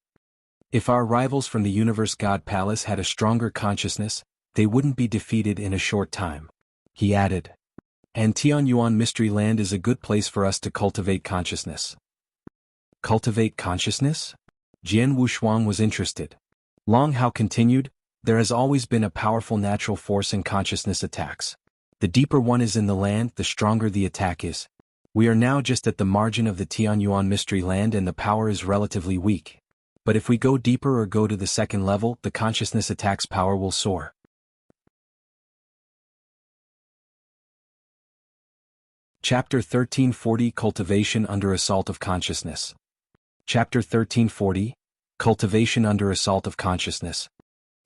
A: If our rivals from the Universe God Palace had a stronger consciousness, they wouldn't be defeated in a short time. He added. And Tian Yuan Mystery Land is a good place for us to cultivate consciousness. Cultivate consciousness? Jian Wushuang was interested. Long Hao continued, there has always been a powerful natural force in consciousness attacks. The deeper one is in the land, the stronger the attack is. We are now just at the margin of the Tian Yuan Mystery Land and the power is relatively weak. But if we go deeper or go to the second level, the consciousness attack's power will soar. Chapter 1340 Cultivation under Assault of Consciousness. Chapter 1340 Cultivation under Assault of Consciousness.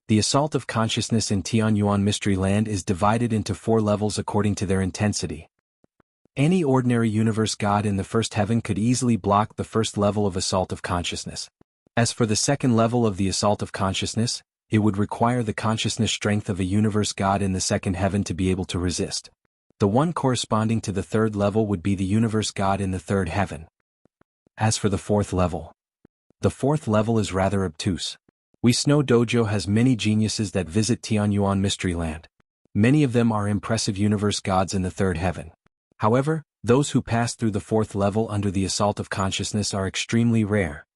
A: The assault of consciousness in Tian Yuan Mystery Land is divided into 4 levels according to their intensity. Any ordinary universe god in the first heaven could easily block the first level of assault of consciousness. As for the second level of the assault of consciousness, it would require the consciousness strength of a universe god in the second heaven to be able to resist. The one corresponding to the third level would be the universe god in the third heaven. As for the fourth level, the fourth level is rather obtuse. Snow Dojo has many geniuses that visit Tian Yuan Mystery Land. Many of them are impressive universe gods in the third heaven. However, those who pass through the fourth level under the assault of consciousness are extremely rare.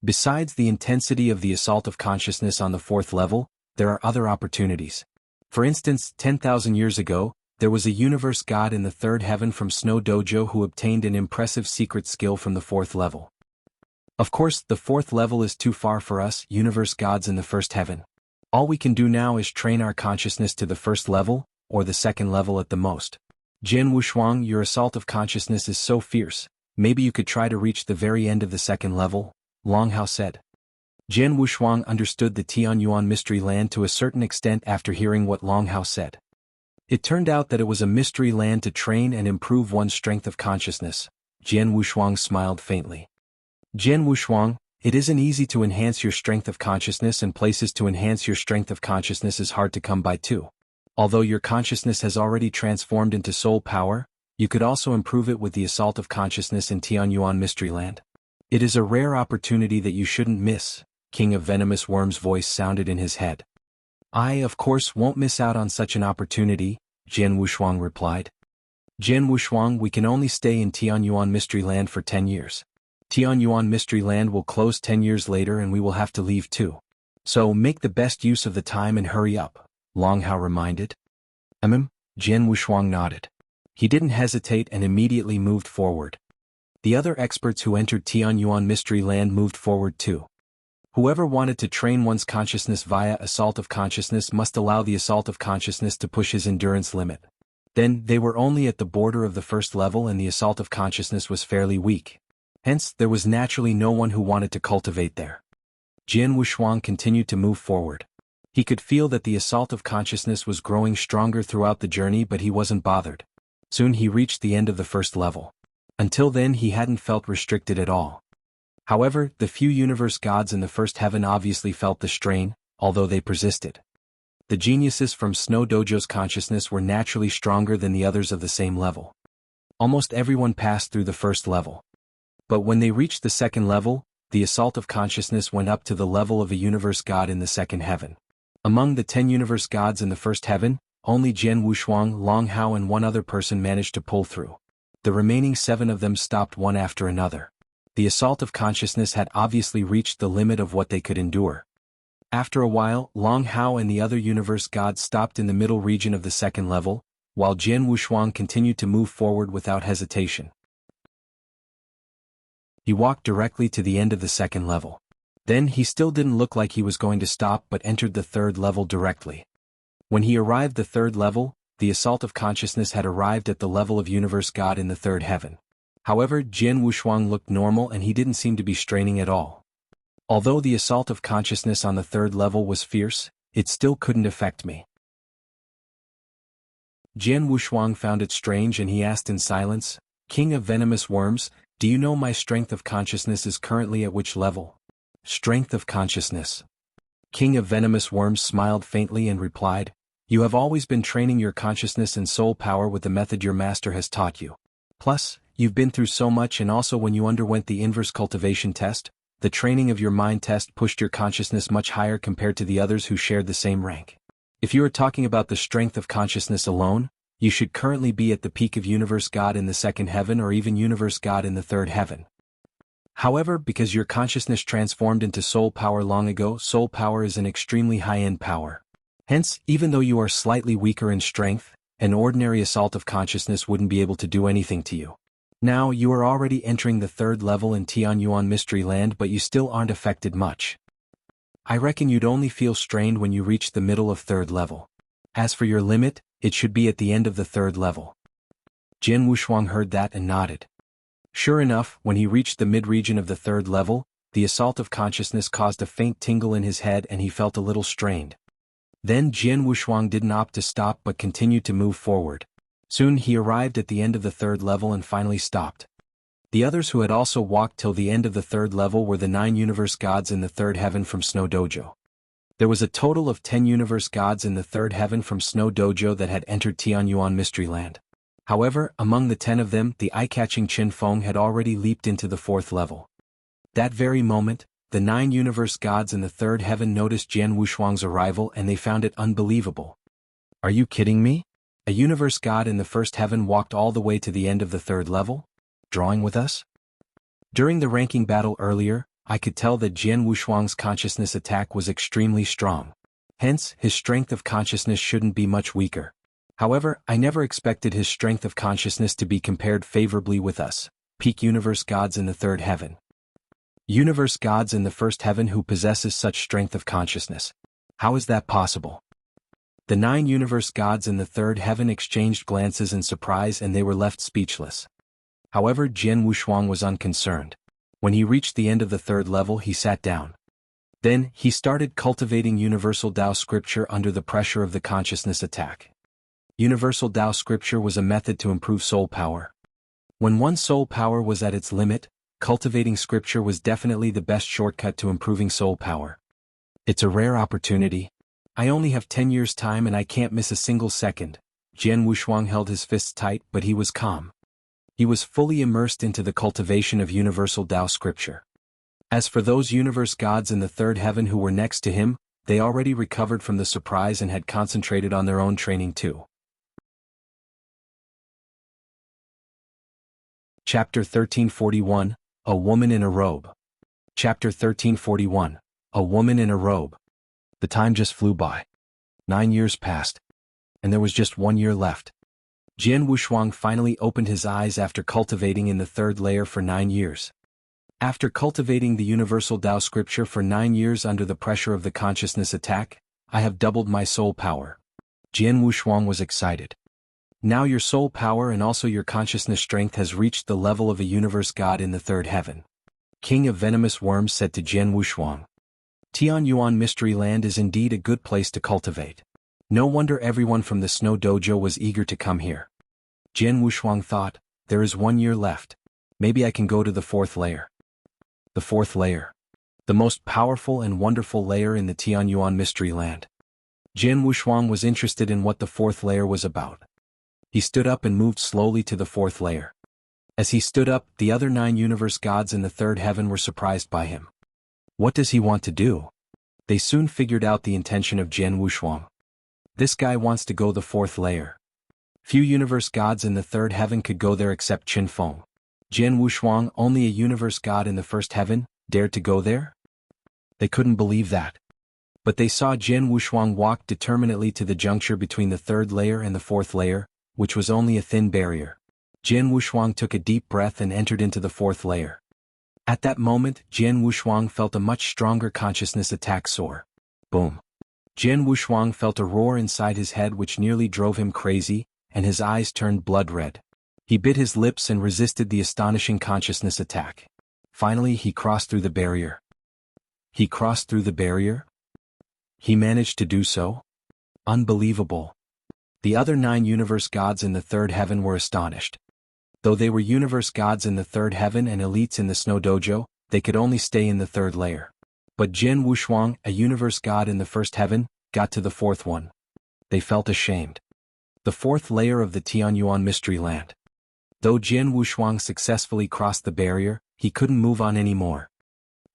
A: Besides the intensity of the assault of consciousness on the fourth level, there are other opportunities. For instance, 10,000 years ago, there was a universe god in the third heaven from Snow Dojo who obtained an impressive secret skill from the fourth level. Of course, the fourth level is too far for us, universe gods in the first heaven. All we can do now is train our consciousness to the first level, or the second level at the most. Jian Wushuang, your assault of consciousness is so fierce, maybe you could try to reach the very end of the second level, Long Hao said. Jian Wushuang understood the Tian Yuan Mystery Land to a certain extent after hearing what Long Hao said. It turned out that it was a mystery land to train and improve one's strength of consciousness. Jian Wushuang smiled faintly. Jian Wushuang, it isn't easy to enhance your strength of consciousness, and places to enhance your strength of consciousness is hard to come by too. Although your consciousness has already transformed into soul power, you could also improve it with the assault of consciousness in Tian Yuan Mystery Land. It is a rare opportunity that you shouldn't miss, King of Venomous Worm's voice sounded in his head. I, of course, won't miss out on such an opportunity, Jian Wushuang replied. Jian Wushuang, we can only stay in Tian Yuan Mystery Land for 10 years. Tian Yuan Mystery Land will close 10 years later and we will have to leave too. So make the best use of the time and hurry up, Long Hao reminded. Jian Wushuang nodded. He didn't hesitate and immediately moved forward. The other experts who entered Tian Yuan Mystery Land moved forward too. Whoever wanted to train one's consciousness via assault of consciousness must allow the assault of consciousness to push his endurance limit. Then, they were only at the border of the first level and the assault of consciousness was fairly weak. Hence, there was naturally no one who wanted to cultivate there. Jian Wushuang continued to move forward. He could feel that the assault of consciousness was growing stronger throughout the journey, but he wasn't bothered. Soon he reached the end of the first level. Until then he hadn't felt restricted at all. However, the few universe gods in the first heaven obviously felt the strain, although they persisted. The geniuses from Snow Dojo's consciousness were naturally stronger than the others of the same level. Almost everyone passed through the first level. But when they reached the second level, the assault of consciousness went up to the level of a universe god in the second heaven. Among the 10 universe gods in the first heaven, only Jian Wushuang, Long Hao and one other person managed to pull through. The remaining 7 of them stopped one after another. The assault of consciousness had obviously reached the limit of what they could endure. After a while, Long Hao and the other universe gods stopped in the middle region of the second level, while Jian Wushuang continued to move forward without hesitation. He walked directly to the end of the second level. Then he still didn't look like he was going to stop but entered the third level directly. When he arrived the third level, the assault of consciousness had arrived at the level of universe god in the third heaven. However, Jian Wushuang looked normal and he didn't seem to be straining at all. Although the assault of consciousness on the third level was fierce, it still couldn't affect me. Jian Wushuang found it strange and he asked in silence, "King of venomous worms, do you know my strength of consciousness is currently at which level?" Strength of consciousness. King of venomous worms smiled faintly and replied, "You have always been training your consciousness and soul power with the method your master has taught you. Plus, you've been through so much, and also when you underwent the inverse cultivation test, the training of your mind test pushed your consciousness much higher compared to the others who shared the same rank. If you are talking about the strength of consciousness alone, you should currently be at the peak of Universe God in the second heaven or even Universe God in the third heaven. However, because your consciousness transformed into soul power long ago, soul power is an extremely high-end power. Hence, even though you are slightly weaker in strength, an ordinary assault of consciousness wouldn't be able to do anything to you. Now, you are already entering the third level in Tian Yuan Mystery Land, but you still aren't affected much. I reckon you'd only feel strained when you reach the middle of third level. As for your limit, it should be at the end of the third level." Jian Wushuang heard that and nodded. Sure enough, when he reached the mid-region of the third level, the assault of consciousness caused a faint tingle in his head and he felt a little strained. Then Jian Wushuang didn't opt to stop but continued to move forward. Soon he arrived at the end of the third level and finally stopped. The others who had also walked till the end of the third level were the 9 universe gods in the third heaven from Snow Dojo. There was a total of 10 universe gods in the third heaven from Snow Dojo that had entered Tian Yuan Mystery Land. However, among the 10 of them, the eye-catching Qin Feng had already leaped into the fourth level. That very moment, the 9 universe gods in the third heaven noticed Jian Wushuang's arrival and they found it unbelievable. "Are you kidding me? A universe god in the first heaven walked all the way to the end of the third level? Drawing with us?" During the ranking battle earlier, I could tell that Jian Wushuang's consciousness attack was extremely strong. Hence, his strength of consciousness shouldn't be much weaker. However, I never expected his strength of consciousness to be compared favorably with us, peak universe gods in the third heaven. Universe gods in the first heaven who possesses such strength of consciousness. How is that possible? The 9 universe gods in the third heaven exchanged glances in surprise and they were left speechless. However, Jian Wushuang was unconcerned. When he reached the end of the third level, he sat down. Then, he started cultivating Universal Tao Scripture under the pressure of the consciousness attack. Universal Tao Scripture was a method to improve soul power. When one's soul power was at its limit, cultivating Scripture was definitely the best shortcut to improving soul power. It's a rare opportunity. I only have 10 years' time and I can't miss a single second. Jian Wushuang held his fists tight, but he was calm. He was fully immersed into the cultivation of Universal Tao Scripture. As for those universe gods in the third heaven who were next to him, they already recovered from the surprise and had concentrated on their own training too. Chapter 1341, A Woman in a Robe. Chapter 1341, A Woman in a Robe. The time just flew by. 9 years passed. And there was just 1 year left. Jian Wushuang finally opened his eyes after cultivating in the third layer for 9 years. After cultivating the Universal Tao Scripture for 9 years under the pressure of the consciousness attack, I have doubled my soul power. Jian Wushuang was excited. Now your soul power and also your consciousness strength has reached the level of a universe god in the third heaven. King of Venomous Worms said to Jian Wushuang. Tian Yuan Mystery Land is indeed a good place to cultivate. No wonder everyone from the Snow Dojo was eager to come here. Jian Wushuang thought, there is 1 year left. Maybe I can go to the fourth layer. The fourth layer. The most powerful and wonderful layer in the Tian Yuan Mystery Land. Jian Wushuang was interested in what the fourth layer was about. He stood up and moved slowly to the fourth layer. As he stood up, the other 9 universe gods in the third heaven were surprised by him. What does he want to do? They soon figured out the intention of Jian Wushuang. This guy wants to go the fourth layer. Few universe gods in the third heaven could go there except Qin Feng. Jian Wushuang, only a universe god in the first heaven, dared to go there? They couldn't believe that. But they saw Jian Wushuang walk determinedly to the juncture between the third layer and the fourth layer, which was only a thin barrier. Jian Wushuang took a deep breath and entered into the fourth layer. At that moment, Jian Wushuang felt a much stronger consciousness attack soar. Boom. Jian Wushuang felt a roar inside his head which nearly drove him crazy, and his eyes turned blood red. He bit his lips and resisted the astonishing consciousness attack. Finally, he crossed through the barrier. He crossed through the barrier? He managed to do so? Unbelievable. The other 9 universe gods in the third heaven were astonished. Though they were universe gods in the third heaven and elites in the snow dojo, they could only stay in the third layer. But Jian Wushuang, a universe god in the first heaven, got to the fourth one. They felt ashamed. The fourth layer of the Tian Yuan mystery land. Though Jian Wushuang successfully crossed the barrier, he couldn't move on anymore.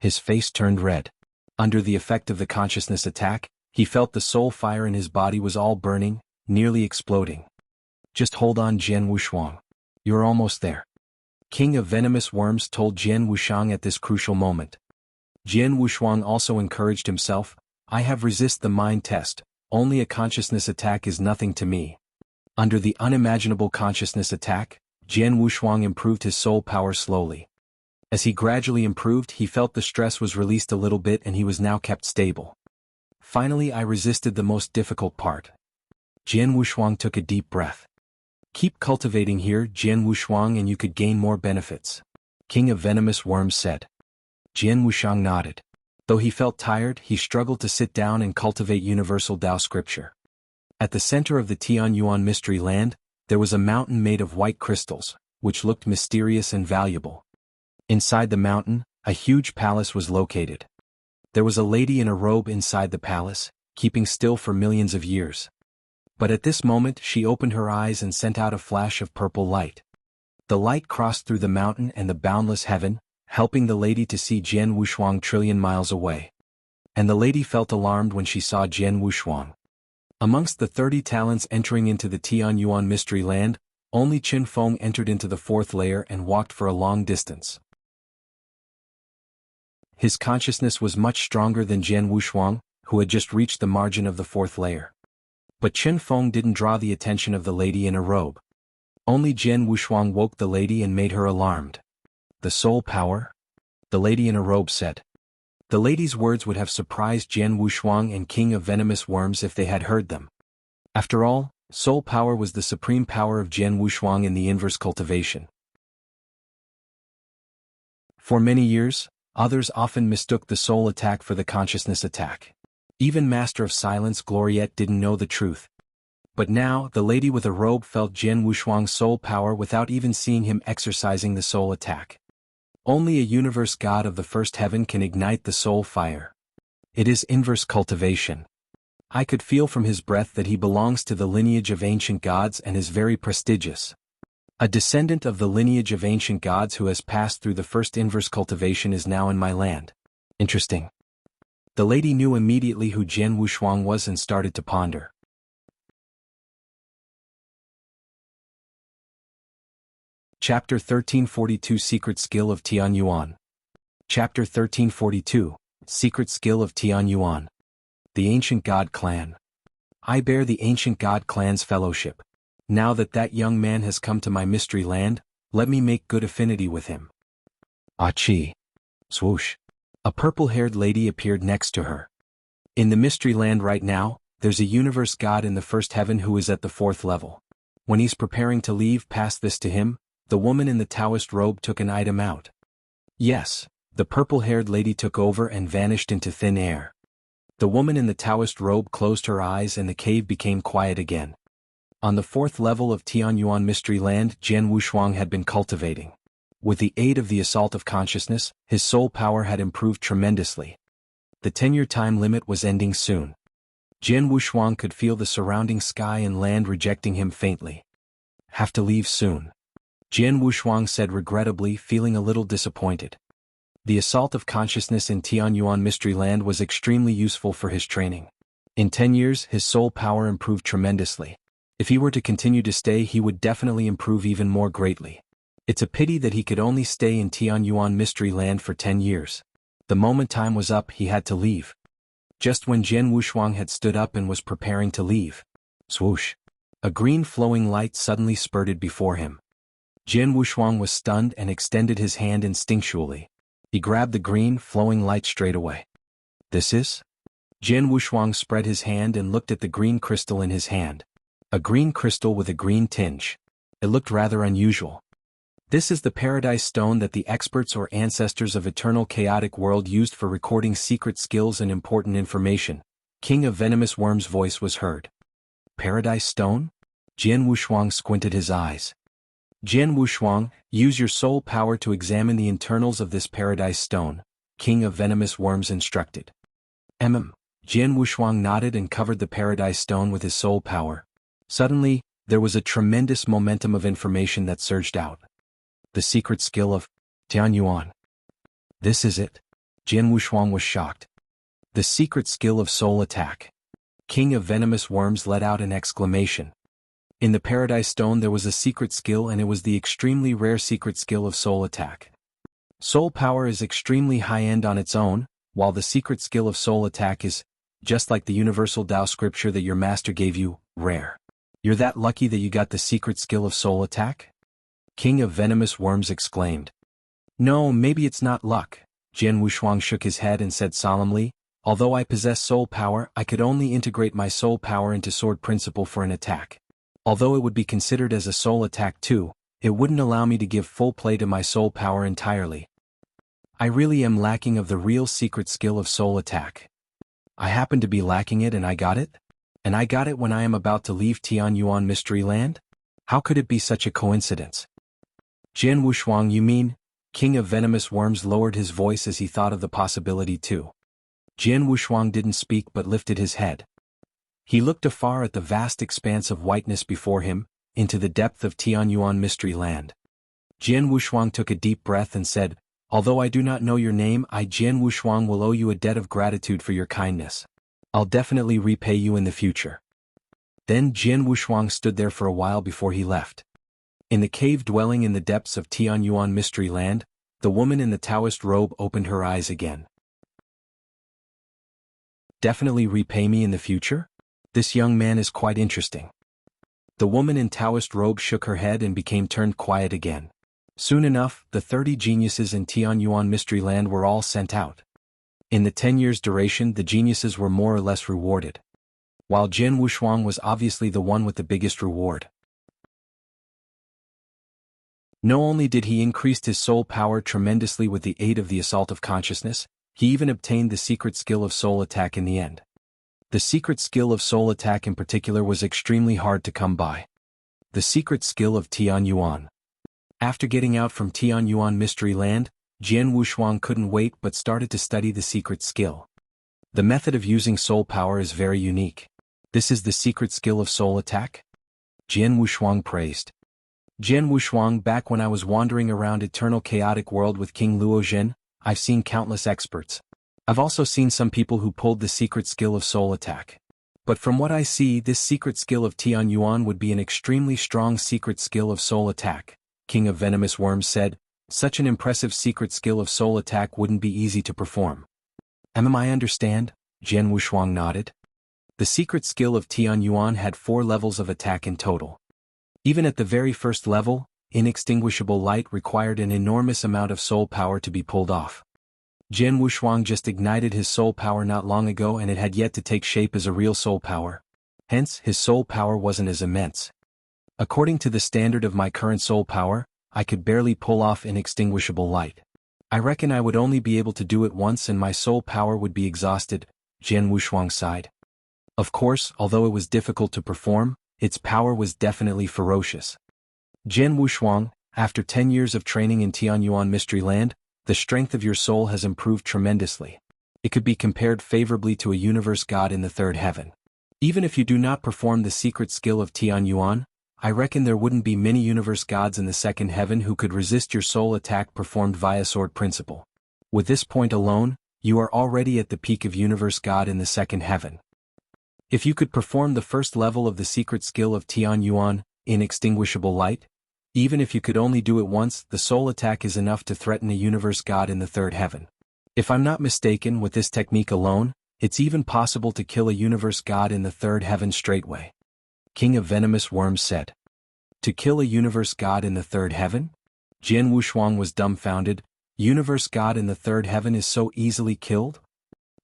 A: His face turned red. Under the effect of the consciousness attack, he felt the soul fire in his body was all burning, nearly exploding. Just hold on, Jian Wushuang. You're almost there. King of Venomous Worms told Jian Wushuang at this crucial moment. Jian Wushuang also encouraged himself, I have resist the mind test, only a consciousness attack is nothing to me. Under the unimaginable consciousness attack, Jian Wushuang improved his soul power slowly. As he gradually improved, he felt the stress was released a little bit and he was now kept stable. Finally, I resisted the most difficult part. Jian Wushuang took a deep breath. Keep cultivating here, Jian Wushuang, and you could gain more benefits. King of Venomous Worms said. Jian Wushuang nodded. Though he felt tired, he struggled to sit down and cultivate universal Tao scripture. At the center of the Tian Yuan mystery land, there was a mountain made of white crystals, which looked mysterious and valuable. Inside the mountain, a huge palace was located. There was a lady in a robe inside the palace, keeping still for millions of years. But at this moment she opened her eyes and sent out a flash of purple light. The light crossed through the mountain and the boundless heaven, helping the lady to see Jian Wushuang trillion miles away. And the lady felt alarmed when she saw Jian Wushuang. Amongst the 30 talents entering into the Tian Yuan mystery land, only Qin Feng entered into the fourth layer and walked for a long distance. His consciousness was much stronger than Jian Wushuang, who had just reached the margin of the fourth layer. But Qin Feng didn't draw the attention of the lady in a robe. Only Jian Wushuang woke the lady and made her alarmed. The soul power? The lady in a robe said. The lady's words would have surprised Jian Wushuang and King of Venomous Worms if they had heard them. After all, soul power was the supreme power of Jian Wushuang in the inverse cultivation. For many years, others often mistook the soul attack for the consciousness attack. Even Master of Silence Gloriette didn't know the truth. But now, the lady with a robe felt Jian Wushuang's soul power without even seeing him exercising the soul attack. Only a universe god of the first heaven can ignite the soul fire. It is inverse cultivation. I could feel from his breath that he belongs to the lineage of ancient gods and is very prestigious. A descendant of the lineage of ancient gods who has passed through the first inverse cultivation is now in my land. Interesting. The lady knew immediately who Jian Wushuang was and started to ponder. Chapter 1342 Secret Skill of Tian Yuan. Chapter 1342 Secret Skill of Tian Yuan. The Ancient God Clan. I bear the Ancient God Clan's fellowship. Now that young man has come to my mystery land, let me make good affinity with him. Achi. Swoosh. A purple-haired lady appeared next to her. In the mystery land right now, there's a universe god in the first heaven who is at the fourth level. When he's preparing to leave, pass this to him. The woman in the Taoist robe took an item out. Yes, the purple-haired lady took over and vanished into thin air. The woman in the Taoist robe closed her eyes and the cave became quiet again. On the fourth level of Tian Yuan mystery land, Jian Wushuang had been cultivating. With the aid of the assault of consciousness, his soul power had improved tremendously. The 10-year time limit was ending soon. Jian Wushuang could feel the surrounding sky and land rejecting him faintly. Have to leave soon. Jian Wushuang said regrettably, feeling a little disappointed. The assault of consciousness in Tian Yuan mystery land was extremely useful for his training. In 10 years, his soul power improved tremendously. If he were to continue to stay, he would definitely improve even more greatly. It's a pity that he could only stay in Tian Yuan mystery land for 10 years. The moment time was up, he had to leave. Just when Jian Wushuang had stood up and was preparing to leave. Swoosh. A green flowing light suddenly spurted before him. Jian Wushuang was stunned and extended his hand instinctually. He grabbed the green flowing light straight away. This is? Jian Wushuang spread his hand and looked at the green crystal in his hand. A green crystal with a green tinge. It looked rather unusual. This is the Paradise Stone that the experts or ancestors of Eternal Chaotic World used for recording secret skills and important information. King of Venomous Worms' voice was heard. Paradise Stone? Jian Wushuang squinted his eyes. Jian Wushuang, use your soul power to examine the internals of this paradise stone, King of Venomous Worms instructed. Jian Wushuang nodded and covered the paradise stone with his soul power. Suddenly, there was a tremendous momentum of information that surged out. The secret skill of Tian Yuan. This is it. Jian Wushuang was shocked. The secret skill of soul attack. King of Venomous Worms let out an exclamation. In the Paradise Stone there was a secret skill, and it was the extremely rare secret skill of soul attack. Soul power is extremely high-end on its own, while the secret skill of soul attack is, just like the universal Tao scripture that your master gave you, rare. You're that lucky that you got the secret skill of soul attack? King of Venomous Worms exclaimed. No, maybe it's not luck. Jian Wushuang shook his head and said solemnly, although I possess soul power, I could only integrate my soul power into sword principle for an attack. Although it would be considered as a soul attack too, it wouldn't allow me to give full play to my soul power entirely. I really am lacking of the real secret skill of soul attack. I happen to be lacking it and I got it? And I got it when I am about to leave Tian Yuan Mystery Land? How could it be such a coincidence? Jian Wushuang, you mean? King of Venomous Worms lowered his voice as he thought of the possibility too. Jian Wushuang didn't speak but lifted his head. He looked afar at the vast expanse of whiteness before him, into the depth of Tian Yuan Mystery Land. Jian Wushuang took a deep breath and said, although I do not know your name, I Jian Wushuang will owe you a debt of gratitude for your kindness. I'll definitely repay you in the future. Then Jian Wushuang stood there for a while before he left. In the cave dwelling in the depths of Tian Yuan Mystery Land, the woman in the Taoist robe opened her eyes again. Definitely repay me in the future? This young man is quite interesting. The woman in Taoist robe shook her head and became turned quiet again. Soon enough, the 30 geniuses in Tian Yuan Mystery Land were all sent out. In the 10 years' duration, the geniuses were more or less rewarded. While Jian Wushuang was obviously the one with the biggest reward. Not only did he increase his soul power tremendously with the aid of the Assault of Consciousness, he even obtained the secret skill of soul attack in the end. The secret skill of soul attack in particular was extremely hard to come by. The secret skill of Tian Yuan. After getting out from Tian Yuan Mystery Land, Jian Wushuang couldn't wait but started to study the secret skill. The method of using soul power is very unique. This is the secret skill of soul attack? Jian Wushuang praised. Jian Wushuang, back when I was wandering around eternal chaotic world with King Luozhen, I've seen countless experts. I've also seen some people who pulled the secret skill of soul attack. But from what I see, this secret skill of Tian Yuan would be an extremely strong secret skill of soul attack, King of Venomous Worms said. Such an impressive secret skill of soul attack wouldn't be easy to perform. I understand? Jian Wushuang nodded. The secret skill of Tian Yuan had 4 levels of attack in total. Even at the very first level, inextinguishable light required an enormous amount of soul power to be pulled off. Jian Wushuang just ignited his soul power not long ago and it had yet to take shape as a real soul power. Hence, his soul power wasn't as immense. According to the standard of my current soul power, I could barely pull off inextinguishable light. I reckon I would only be able to do it once and my soul power would be exhausted, Jian Wushuang sighed. Of course, although it was difficult to perform, its power was definitely ferocious. Jian Wushuang, after 10 years of training in Tian Yuan Mystery Land, the strength of your soul has improved tremendously. It could be compared favorably to a universe god in the third heaven. Even if you do not perform the secret skill of Tian Yuan, I reckon there wouldn't be many universe gods in the second heaven who could resist your soul attack performed via sword principle. With this point alone, you are already at the peak of universe god in the second heaven. If you could perform the first level of the secret skill of Tian Yuan, inextinguishable light, even if you could only do it once, the soul attack is enough to threaten a universe god in the third heaven. If I'm not mistaken, with this technique alone, it's even possible to kill a universe god in the third heaven straightway. King of Venomous Worms said. To kill a universe god in the third heaven? Jian Wushuang was dumbfounded. Universe god in the third heaven is so easily killed?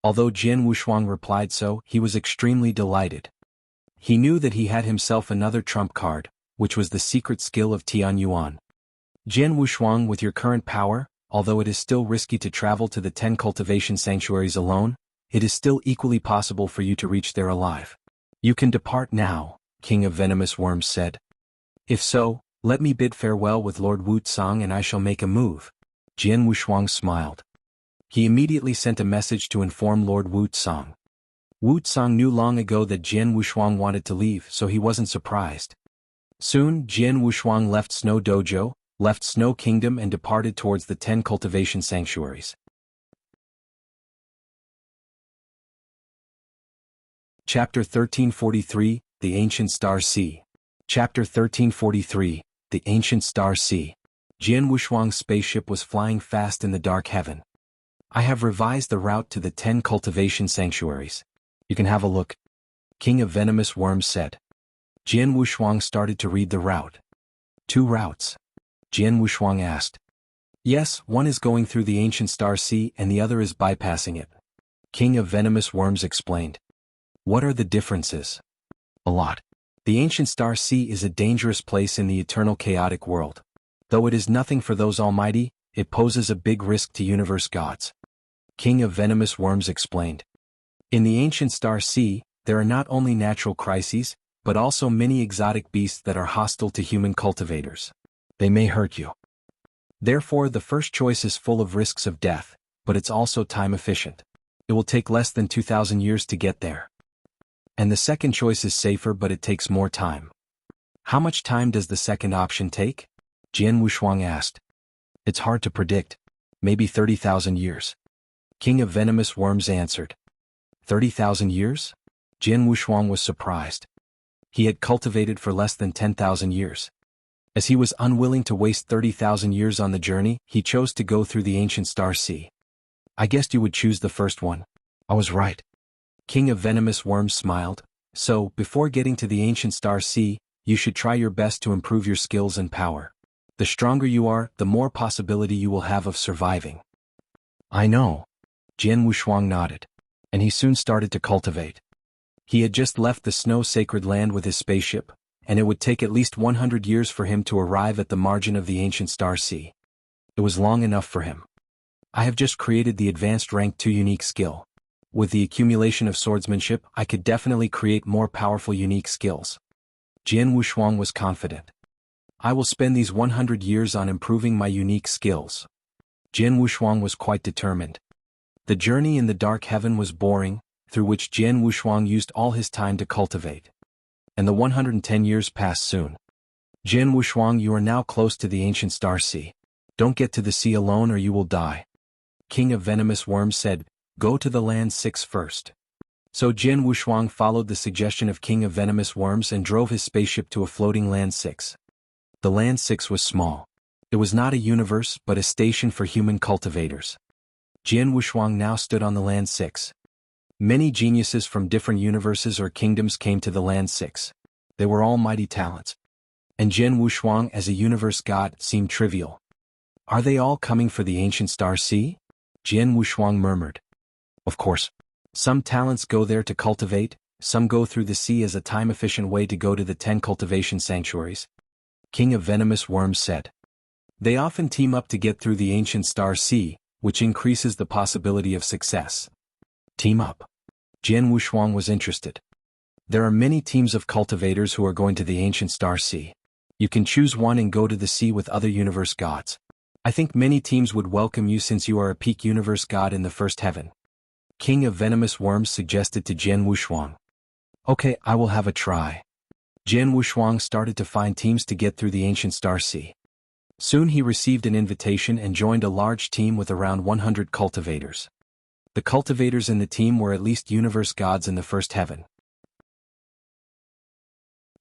A: Although Jian Wushuang replied so, he was extremely delighted. He knew that he had himself another trump card, which was the secret skill of Tian Yuan. Jian Wushuang, with your current power, although it is still risky to travel to the 10 cultivation sanctuaries alone, it is still equally possible for you to reach there alive. You can depart now, King of Venomous Worms said. If so, let me bid farewell with Lord Wushuang and I shall make a move. Jian Wushuang smiled. He immediately sent a message to inform Lord Wushuang. Wushuang knew long ago that Jian Wushuang wanted to leave, so he wasn't surprised. Soon, Jian Wushuang left Snow Dojo, left Snow Kingdom and departed towards the 10 cultivation sanctuaries. Chapter 1343, The Ancient Star Sea. Chapter 1343, The Ancient Star Sea. Jian Wushuang's spaceship was flying fast in the dark heaven. I have revised the route to the 10 cultivation sanctuaries. You can have a look. King of Venomous Worms said. Jian Wushuang started to read the route. 2 routes? Jian Wushuang asked. Yes, one is going through the Ancient Star Sea and the other is bypassing it. King of Venomous Worms explained. What are the differences? A lot. The Ancient Star Sea is a dangerous place in the eternal chaotic world. Though it is nothing for those almighty, it poses a big risk to universe gods. King of Venomous Worms explained. In the Ancient Star Sea, there are not only natural crises, but also many exotic beasts that are hostile to human cultivators. They may hurt you. Therefore, the first choice is full of risks of death, but it's also time efficient. It will take less than 2,000 years to get there. And the second choice is safer, but it takes more time. How much time does the second option take? Jian Wushuang asked. It's hard to predict. Maybe 30,000 years. King of Venomous Worms answered. 30,000 years? Jian Wushuang was surprised. He had cultivated for less than 10,000 years. As he was unwilling to waste 30,000 years on the journey, he chose to go through the Ancient Star Sea. I guessed you would choose the first one. I was right. King of Venomous Worms smiled. So, before getting to the Ancient Star Sea, you should try your best to improve your skills and power. The stronger you are, the more possibility you will have of surviving. I know. Jian Wushuang nodded. And he soon started to cultivate. He had just left the snow-sacred land with his spaceship, and it would take at least 100 years for him to arrive at the margin of the Ancient Star Sea. It was long enough for him. I have just created the advanced rank 2 unique skill. With the accumulation of swordsmanship, I could definitely create more powerful unique skills. Jian Wushuang was confident. I will spend these 100 years on improving my unique skills. Jian Wushuang was quite determined. The journey in the dark heaven was boring, through which Jian Wushuang used all his time to cultivate. And the 110 years passed soon. Jian Wushuang, you are now close to the Ancient Star Sea. Don't get to the sea alone or you will die. King of Venomous Worms said, go to the Land 6 first. So Jian Wushuang followed the suggestion of King of Venomous Worms and drove his spaceship to a floating Land 6. The Land 6 was small. It was not a universe but a station for human cultivators. Jian Wushuang now stood on the Land 6. Many geniuses from different universes or kingdoms came to the Land 6. They were all mighty talents. And Jian Wushuang as a universe god seemed trivial. Are they all coming for the Ancient Star Sea? Jian Wushuang murmured. Of course. Some talents go there to cultivate, some go through the sea as a time-efficient way to go to the 10 cultivation sanctuaries. King of Venomous Worms said. They often team up to get through the Ancient Star Sea, which increases the possibility of success. Team up. Jian Wushuang was interested. There are many teams of cultivators who are going to the Ancient Star Sea. You can choose one and go to the sea with other universe gods. I think many teams would welcome you since you are a peak universe god in the first heaven. King of Venomous Worms suggested to Jian Wushuang. Okay, I will have a try. Jian Wushuang started to find teams to get through the Ancient Star Sea. Soon he received an invitation and joined a large team with around 100 cultivators. The cultivators in the team were at least universe gods in the first heaven.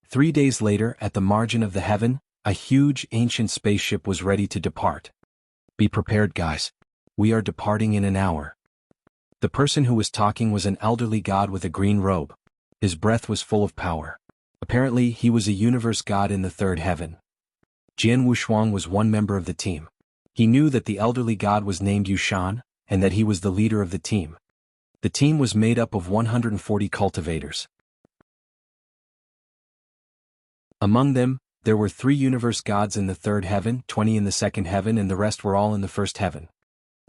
A: 3 days later, at the margin of the heaven, a huge ancient spaceship was ready to depart. Be prepared, guys. We are departing in an hour. The person who was talking was an elderly god with a green robe. His breath was full of power. Apparently, he was a universe god in the third heaven. Jian Wushuang was one member of the team. He knew that the elderly god was named Yuan, and that he was the leader of the team. The team was made up of 140 cultivators. Among them, there were 3 universe gods in the third heaven, 20 in the second heaven, and the rest were all in the first heaven.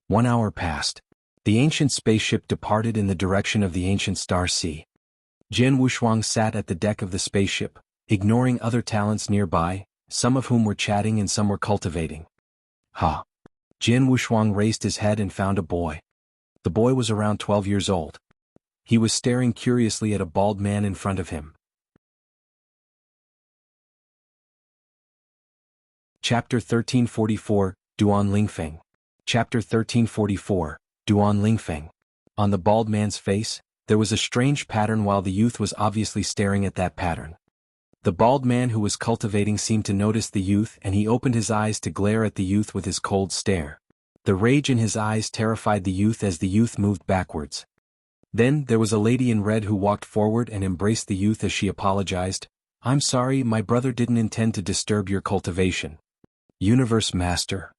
A: 1 hour passed. The ancient spaceship departed in the direction of the Ancient Star Sea. Jian Wushuang sat at the deck of the spaceship, ignoring other talents nearby, some of whom were chatting and some were cultivating. Ha! Jian Wushuang raised his head and found a boy. The boy was around 12 years old. He was staring curiously at a bald man in front of him. Chapter 1344, Duan Lingfeng. Chapter 1344, Duan Lingfeng. On the bald man's face, there was a strange pattern while the youth was obviously staring at that pattern. The bald man who was cultivating seemed to notice the youth and he opened his eyes to glare at the youth with his cold stare. The rage in his eyes terrified the youth as the youth moved backwards. Then there was a lady in red who walked forward and embraced the youth as she apologized. "I'm sorry, my brother didn't intend to disturb your cultivation." Universe Master.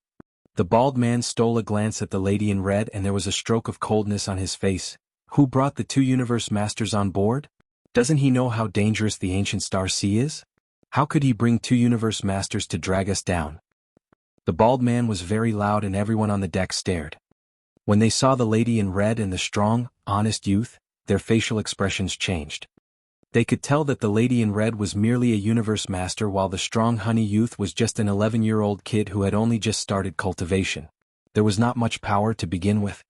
A: The bald man stole a glance at the lady in red and there was a stroke of coldness on his face. Who brought the two Universe Masters on board? Doesn't he know how dangerous the ancient star sea is? How could he bring two Universe Masters to drag us down? The bald man was very loud and everyone on the deck stared. When they saw the lady in red and the strong, honest youth, their facial expressions changed. They could tell that the lady in red was merely a Universe Master while the strong honey youth was just an 11-year-old kid who had only just started cultivation. There was not much power to begin with.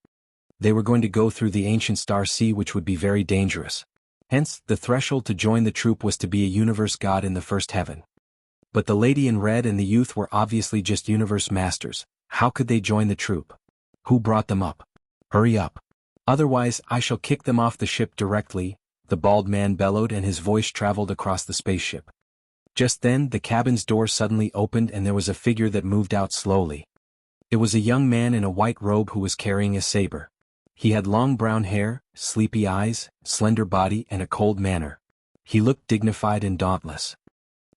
A: They were going to go through the ancient star sea, which would be very dangerous. Hence, the threshold to join the troop was to be a universe god in the first heaven. But the lady in red and the youth were obviously just Universe Masters. How could they join the troop? Who brought them up? Hurry up. Otherwise, I shall kick them off the ship directly, the bald man bellowed and his voice traveled across the spaceship. Just then, the cabin's door suddenly opened and there was a figure that moved out slowly. It was a young man in a white robe who was carrying a saber. He had long brown hair, sleepy eyes, slender body and a cold manner. He looked dignified and dauntless.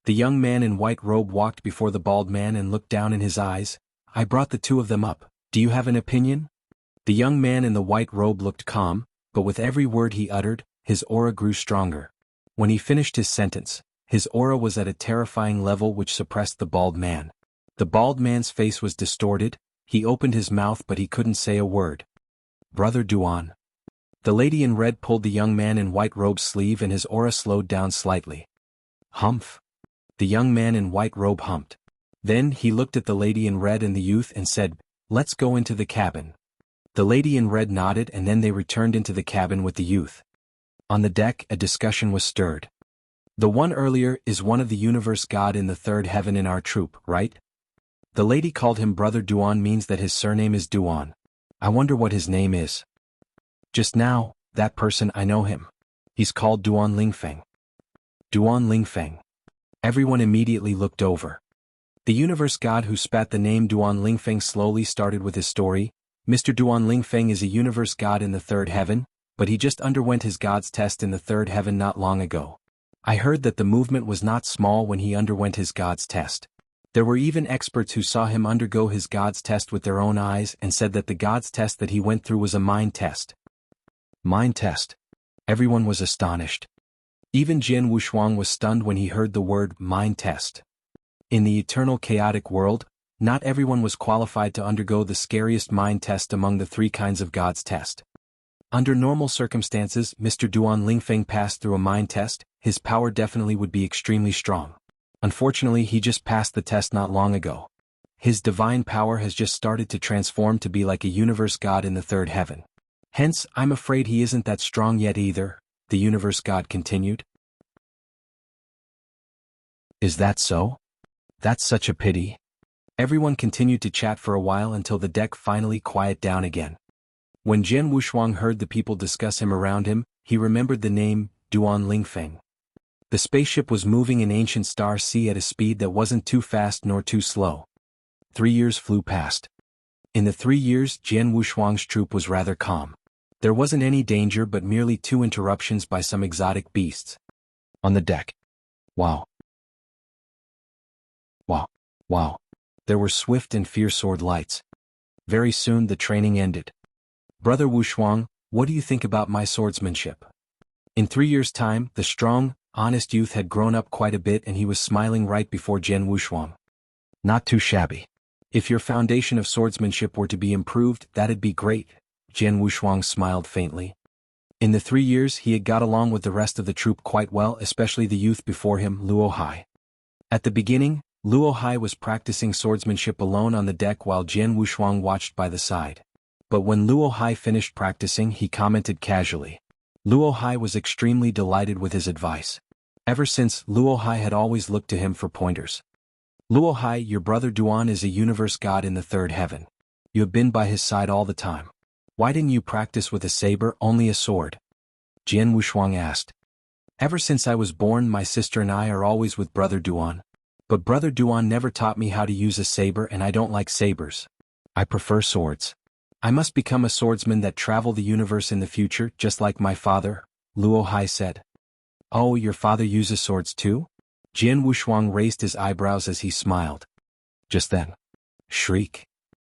A: The young man in white robe walked before the bald man and looked down in his eyes. "I brought the two of them up. Do you have an opinion?" The young man in the white robe looked calm, but with every word he uttered, his aura grew stronger. When he finished his sentence, his aura was at a terrifying level which suppressed the bald man. The bald man's face was distorted, he opened his mouth but he couldn't say a word. "Brother Duan." The lady in red pulled the young man in white robe's sleeve and his aura slowed down slightly. "Humph." The young man in white robe humped. Then he looked at the lady in red and the youth and said, "Let's go into the cabin." The lady in red nodded and then they returned into the cabin with the youth. On the deck, a discussion was stirred. "The one earlier is one of the universe god in the third heaven in our troop, right? The lady called him Brother Duan means that his surname is Duan. I wonder what his name is." "Just now, that person, I know him. He's called Duan Lingfeng." Duan Lingfeng. Everyone immediately looked over. The universe god who spat the name Duan Lingfeng slowly started with his story. "Mr. Duan Lingfeng is a universe god in the third heaven, but he just underwent his god's test in the third heaven not long ago. I heard that the movement was not small when he underwent his god's test. There were even experts who saw him undergo his god's test with their own eyes and said that the god's test that he went through was a mind test." Mind test. Everyone was astonished. Even Jian Wushuang was stunned when he heard the word mind test. In the eternal chaotic world, not everyone was qualified to undergo the scariest mind test among the three kinds of God's test. Under normal circumstances, Mr. Duan Lingfeng passed through a mind test, his power definitely would be extremely strong. Unfortunately, he just passed the test not long ago. His divine power has just started to transform to be like a universe god in the third heaven. Hence, I'm afraid he isn't that strong yet either, the universe god continued. "Is that so? That's such a pity." Everyone continued to chat for a while until the deck finally quieted down again. When Jian Wushuang heard the people discuss him around him, he remembered the name, Duan Lingfeng. The spaceship was moving in ancient star sea at a speed that wasn't too fast nor too slow. 3 years flew past. In the 3 years, Jian Wushuang's troop was rather calm. There wasn't any danger but merely 2 interruptions by some exotic beasts. On the deck. Wow. Wow. Wow. There were swift and fierce sword lights. Very soon the training ended. "Brother Wushuang, what do you think about my swordsmanship?" In 3 years' time, the strong, honest youth had grown up quite a bit and he was smiling right before Jian Wushuang. "Not too shabby. If your foundation of swordsmanship were to be improved, that'd be great." Jian Wushuang smiled faintly. In the 3 years he had got along with the rest of the troop quite well, especially the youth before him, Luo Hai. At the beginning, Luo Hai was practicing swordsmanship alone on the deck while Jian Wushuang watched by the side. But when Luo Hai finished practicing, he commented casually. Luo Hai was extremely delighted with his advice. Ever since, Luo Hai had always looked to him for pointers. Luo Hai, your brother Duan is a universe god in the third heaven. You have been by his side all the time. Why didn't you practice with a saber, only a sword? Jian Wushuang asked. Ever since I was born, my sister and I are always with brother Duan. But brother Duan never taught me how to use a saber, and I don't like sabers. I prefer swords. I must become a swordsman that travel the universe in the future, just like my father, Luo Hai said. Oh, your father uses swords too? Jian Wushuang raised his eyebrows as he smiled. Just then. Shriek.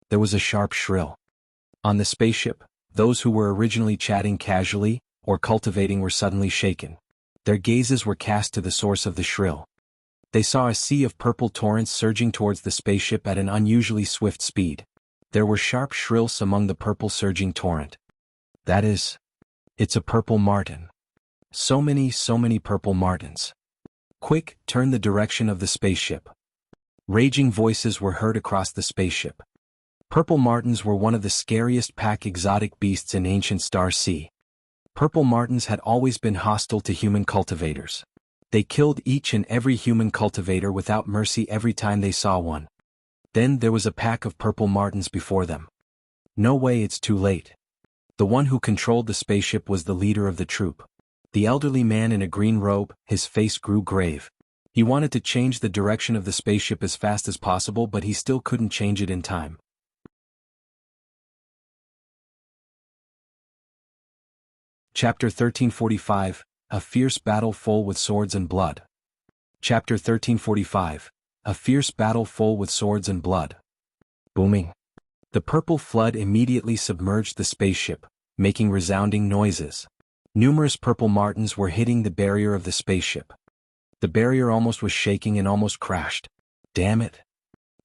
A: There was a sharp shrill. On the spaceship, those who were originally chatting casually, or cultivating were suddenly shaken. Their gazes were cast to the source of the shrill. They saw a sea of purple torrents surging towards the spaceship at an unusually swift speed. There were sharp shrills among the purple surging torrent. That is, it's a purple marten. So many purple martens. Quick, turn the direction of the spaceship. Raging voices were heard across the spaceship. Purple martens were one of the scariest pack exotic beasts in ancient Star Sea. Purple martens had always been hostile to human cultivators. They killed each and every human cultivator without mercy every time they saw one. Then there was a pack of purple martens before them. No way, it's too late. The one who controlled the spaceship was the leader of the troop. The elderly man in a green robe, his face grew grave. He wanted to change the direction of the spaceship as fast as possible, but he still couldn't change it in time. Chapter 1345, A Fierce Battle Full with Swords and Blood. Chapter 1345, A Fierce Battle Full with Swords and Blood. Booming. The purple flood immediately submerged the spaceship, making resounding noises. Numerous purple martens were hitting the barrier of the spaceship. The barrier almost was shaking and almost crashed. Damn it.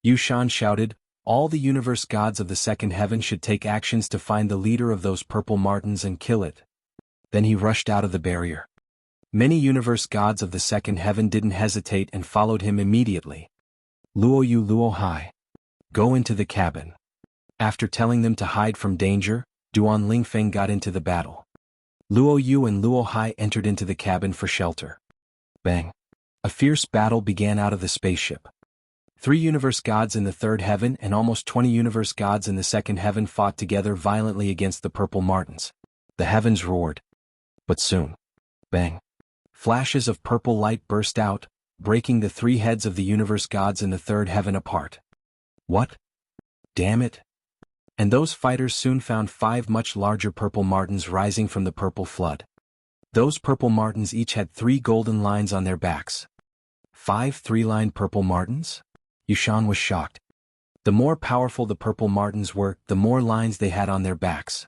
A: Yuan shouted, all the universe gods of the second heaven should take actions to find the leader of those purple martens and kill it. Then he rushed out of the barrier. Many universe gods of the second heaven didn't hesitate and followed him immediately. Luo Hai. Go into the cabin. After telling them to hide from danger, Duan Lingfeng got into the battle. Luo and Luo Hai entered into the cabin for shelter. Bang. A fierce battle began out of the spaceship. 3 universe gods in the third heaven and almost 20 universe gods in the second heaven fought together violently against the purple martens. The heavens roared. But soon. Bang. Flashes of purple light burst out, breaking the 3 heads of the universe gods in the third heaven apart. What? Damn it. And those fighters soon found 5 much larger purple martens rising from the purple flood. Those purple martens each had 3 golden lines on their backs. 5 3-lined purple martens? Yuan was shocked. The more powerful the purple martens were, the more lines they had on their backs.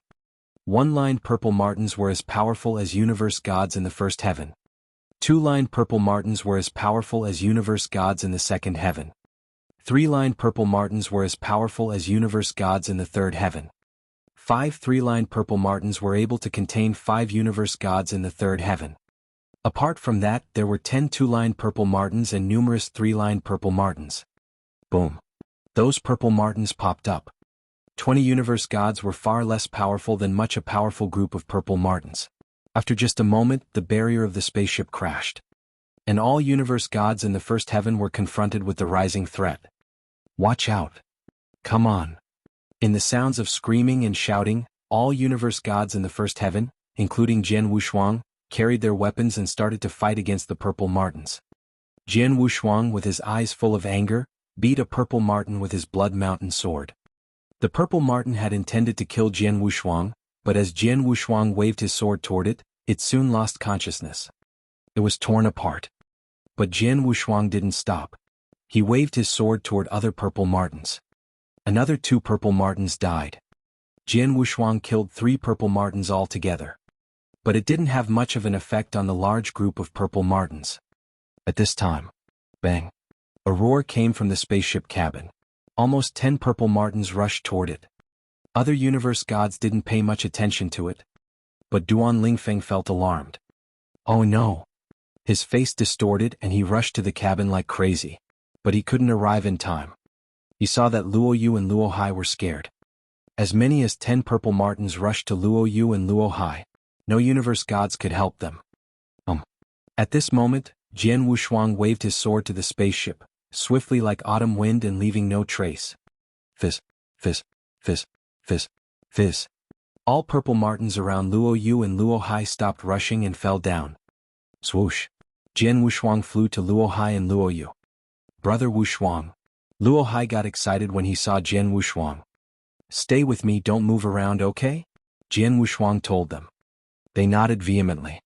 A: 1-lined purple martens were as powerful as universe gods in the first heaven. 2-lined purple martens were as powerful as universe gods in the second heaven. 3-lined purple martens were as powerful as universe gods in the third heaven. 5 3-lined purple martens were able to contain 5 universe gods in the third heaven. Apart from that, there were 10 2-lined purple martens and numerous 3-lined purple martens. Boom. Those purple martens popped up. 20 universe gods were far less powerful than much a powerful group of purple martens. After just a moment, the barrier of the spaceship crashed. And all universe gods in the first heaven were confronted with the rising threat. Watch out. Come on. In the sounds of screaming and shouting, all universe gods in the first heaven, including Jian Wushuang, carried their weapons and started to fight against the purple martens. Jian Wushuang, with his eyes full of anger, beat a purple marten with his blood mountain sword. The purple marten had intended to kill Jian Wushuang, but as Jian Wushuang waved his sword toward it, it soon lost consciousness. It was torn apart. But Jian Wushuang didn't stop. He waved his sword toward other purple martens. Another 2 purple martens died. Jian Wushuang killed 3 purple martens altogether. But it didn't have much of an effect on the large group of purple martens. At this time, bang. A roar came from the spaceship cabin. Almost 10 purple martens rushed toward it. Other universe gods didn't pay much attention to it. but Duan Lingfeng felt alarmed. Oh no! His face distorted and he rushed to the cabin like crazy. But he couldn't arrive in time. He saw that Luo Yu and Luo Hai were scared. As many as 10 purple martens rushed to Luo Yu and Luo Hai. No universe gods could help them. At this moment, Jian Wushuang waved his sword to the spaceship, swiftly like autumn wind and leaving no trace. Fizz, fizz, fizz, fizz, fizz. All purple martens around Luo Yu and Luo Hai stopped rushing and fell down. Swoosh. Jian Wushuang flew to Luo Hai and Luo Yu. Brother Wushuang. Luo Hai got excited when he saw Jian Wushuang. Stay with me, don't move around, okay? Jian Wushuang told them. They nodded vehemently.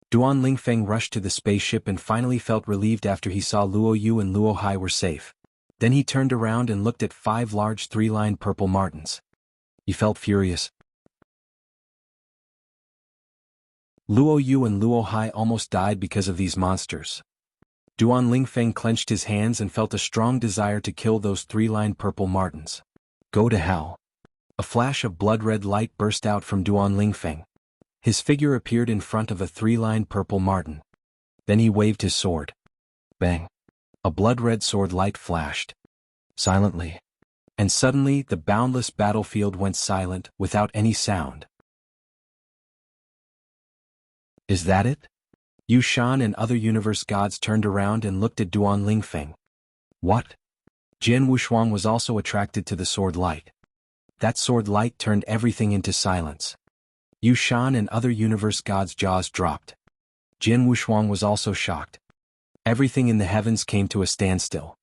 A: Duan Lingfeng rushed to the spaceship and finally felt relieved after he saw Luo Yu and Luo Hai were safe. Then he turned around and looked at 5 large 3-lined purple martens. He felt furious. Luo Yu and Luo Hai almost died because of these monsters. Duan Lingfeng clenched his hands and felt a strong desire to kill those 3-lined purple martens. Go to hell. A flash of blood-red light burst out from Duan Lingfeng. His figure appeared in front of a 3-lined purple marten. Then he waved his sword. Bang! A blood-red sword light flashed. Silently. And suddenly the boundless battlefield went silent, without any sound. Is that it? Yuan and other universe gods turned around and looked at Duan Lingfeng. What? Jian Wushuang was also attracted to the sword light. That sword light turned everything into silence. Yuan and other universe gods' jaws dropped. Jian Wushuang was also shocked. Everything in the heavens came to a standstill.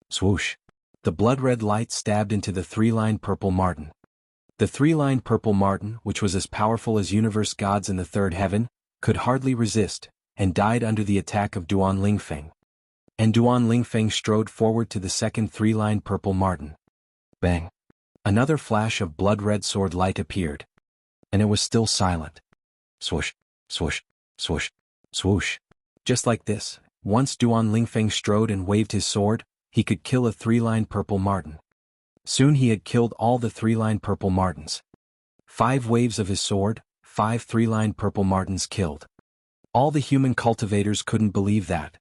A: Swoosh! The blood-red light stabbed into the 3-lined purple marten. The 3-lined purple marten, which was as powerful as universe gods in the 3rd heaven, could hardly resist, and died under the attack of Duan Lingfeng. And Duan Lingfeng strode forward to the 2nd 3-lined purple marten. Bang! Another flash of blood-red sword light appeared. And it was still silent. Swoosh, swoosh, swoosh, swoosh. Just like this, once Duan Lingfeng strode and waved his sword, he could kill a 3-lined purple marten. Soon he had killed all the 3-lined purple martens. 5 waves of his sword, 5 3-lined purple martens killed. All the human cultivators couldn't believe that.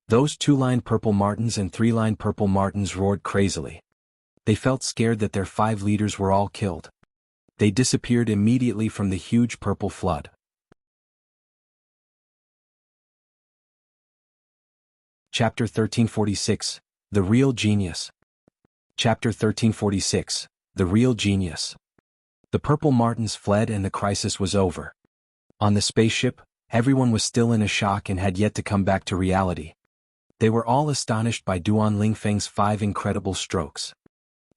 A: Those 2-lined purple martens and 3-lined purple martens roared crazily. They felt scared that their 5 leaders were all killed. They disappeared immediately from the huge purple flood. Chapter 1346, The Real Genius. Chapter 1346, The Real Genius. The purple martens fled and the crisis was over. On the spaceship, everyone was still in a shock and had yet to come back to reality. They were all astonished by Duan Lingfeng's 5 incredible strokes.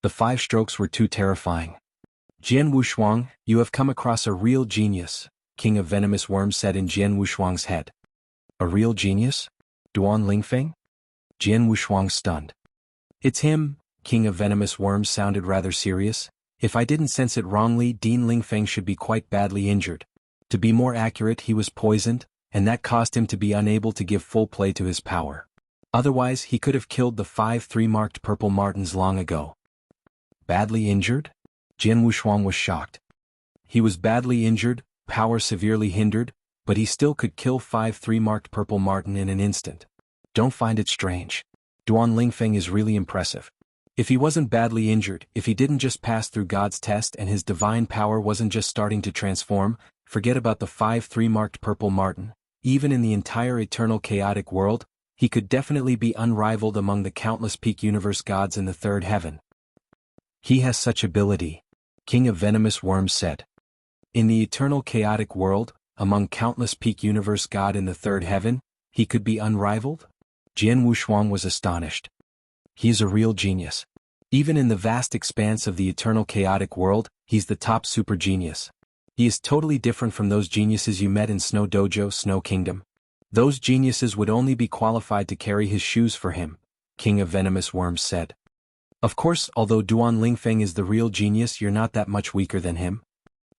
A: The 5 strokes were too terrifying. Jian Wushuang, you have come across a real genius, King of Venomous Worms said in Jian Wushuang's head. A real genius? Duan Lingfeng? Jian Wushuang stunned. It's him, King of Venomous Worms sounded rather serious. If I didn't sense it wrongly, Dean Lingfeng should be quite badly injured. To be more accurate, he was poisoned, and that caused him to be unable to give full play to his power. Otherwise, he could have killed the 5 3-marked purple martens long ago. Badly injured? Jian Wushuang was shocked. He was badly injured, power severely hindered, but he still could kill 5 3-marked purple marten in an instant. Don't find it strange. Duan Lingfeng is really impressive. If he wasn't badly injured, if he didn't just pass through God's test and his divine power wasn't just starting to transform, forget about the 5 3-marked purple marten. Even in the entire eternal chaotic world, he could definitely be unrivaled among the countless peak universe gods in the 3rd heaven. He has such ability, King of Venomous Worms said. In the eternal chaotic world, among countless peak universe god in the 3rd heaven, he could be unrivaled? Jian Wushuang was astonished. He is a real genius. Even in the vast expanse of the eternal chaotic world, he's the top super genius. He is totally different from those geniuses you met in Snow Dojo, Snow Kingdom. Those geniuses would only be qualified to carry his shoes for him, King of Venomous Worms said. Of course, although Duan Lingfeng is the real genius, you're not that much weaker than him.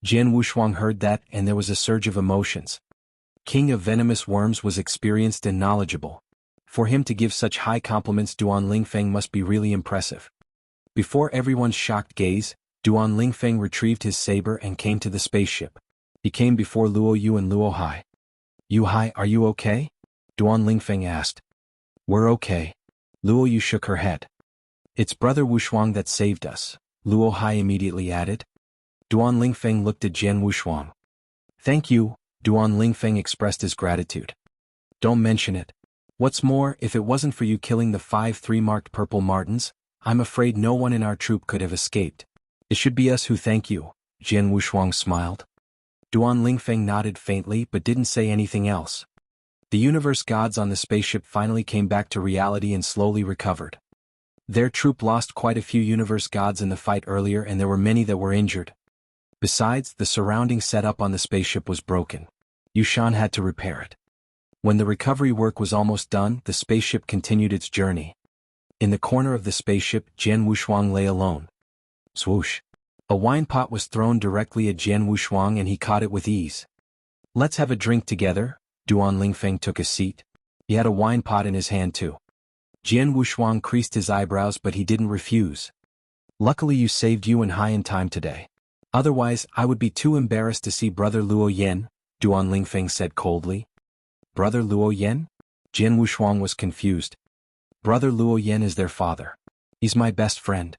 A: Jian Wushuang heard that and there was a surge of emotions. King of Venomous Worms was experienced and knowledgeable. For him to give such high compliments, Duan Lingfeng must be really impressive. Before everyone's shocked gaze, Duan Lingfeng retrieved his saber and came to the spaceship. He came before Luo Yu and Luo Hai. "Yu Hai, are you okay?" Duan Lingfeng asked. "We're okay." Luo Yu shook her head. "It's Brother Wushuang that saved us," Luo Hai immediately added. Duan Lingfeng looked at Jian Wushuang. "Thank you," Duan Lingfeng expressed his gratitude. "Don't mention it. What's more, if it wasn't for you killing the 5 3-marked purple martens, I'm afraid no one in our troop could have escaped. It should be us who thank you," Jian Wushuang smiled. Duan Lingfeng nodded faintly but didn't say anything else. The universe gods on the spaceship finally came back to reality and slowly recovered. Their troop lost quite a few universe gods in the fight earlier, and there were many that were injured. Besides, the surrounding setup on the spaceship was broken. Yuan had to repair it. When the recovery work was almost done, the spaceship continued its journey. In the corner of the spaceship, Jian Wushuang lay alone. Swoosh! A wine pot was thrown directly at Jian Wushuang and he caught it with ease. "Let's have a drink together." Duan Lingfeng took a seat. He had a wine pot in his hand too. Jian Wushuang creased his eyebrows, but he didn't refuse. "Luckily you saved Yuan Hai in time today. Otherwise, I would be too embarrassed to see Brother Luo Yan," Duan Lingfeng said coldly. "Brother Luo Yan?" Jian Wushuang was confused. "Brother Luo Yan is their father. He's my best friend."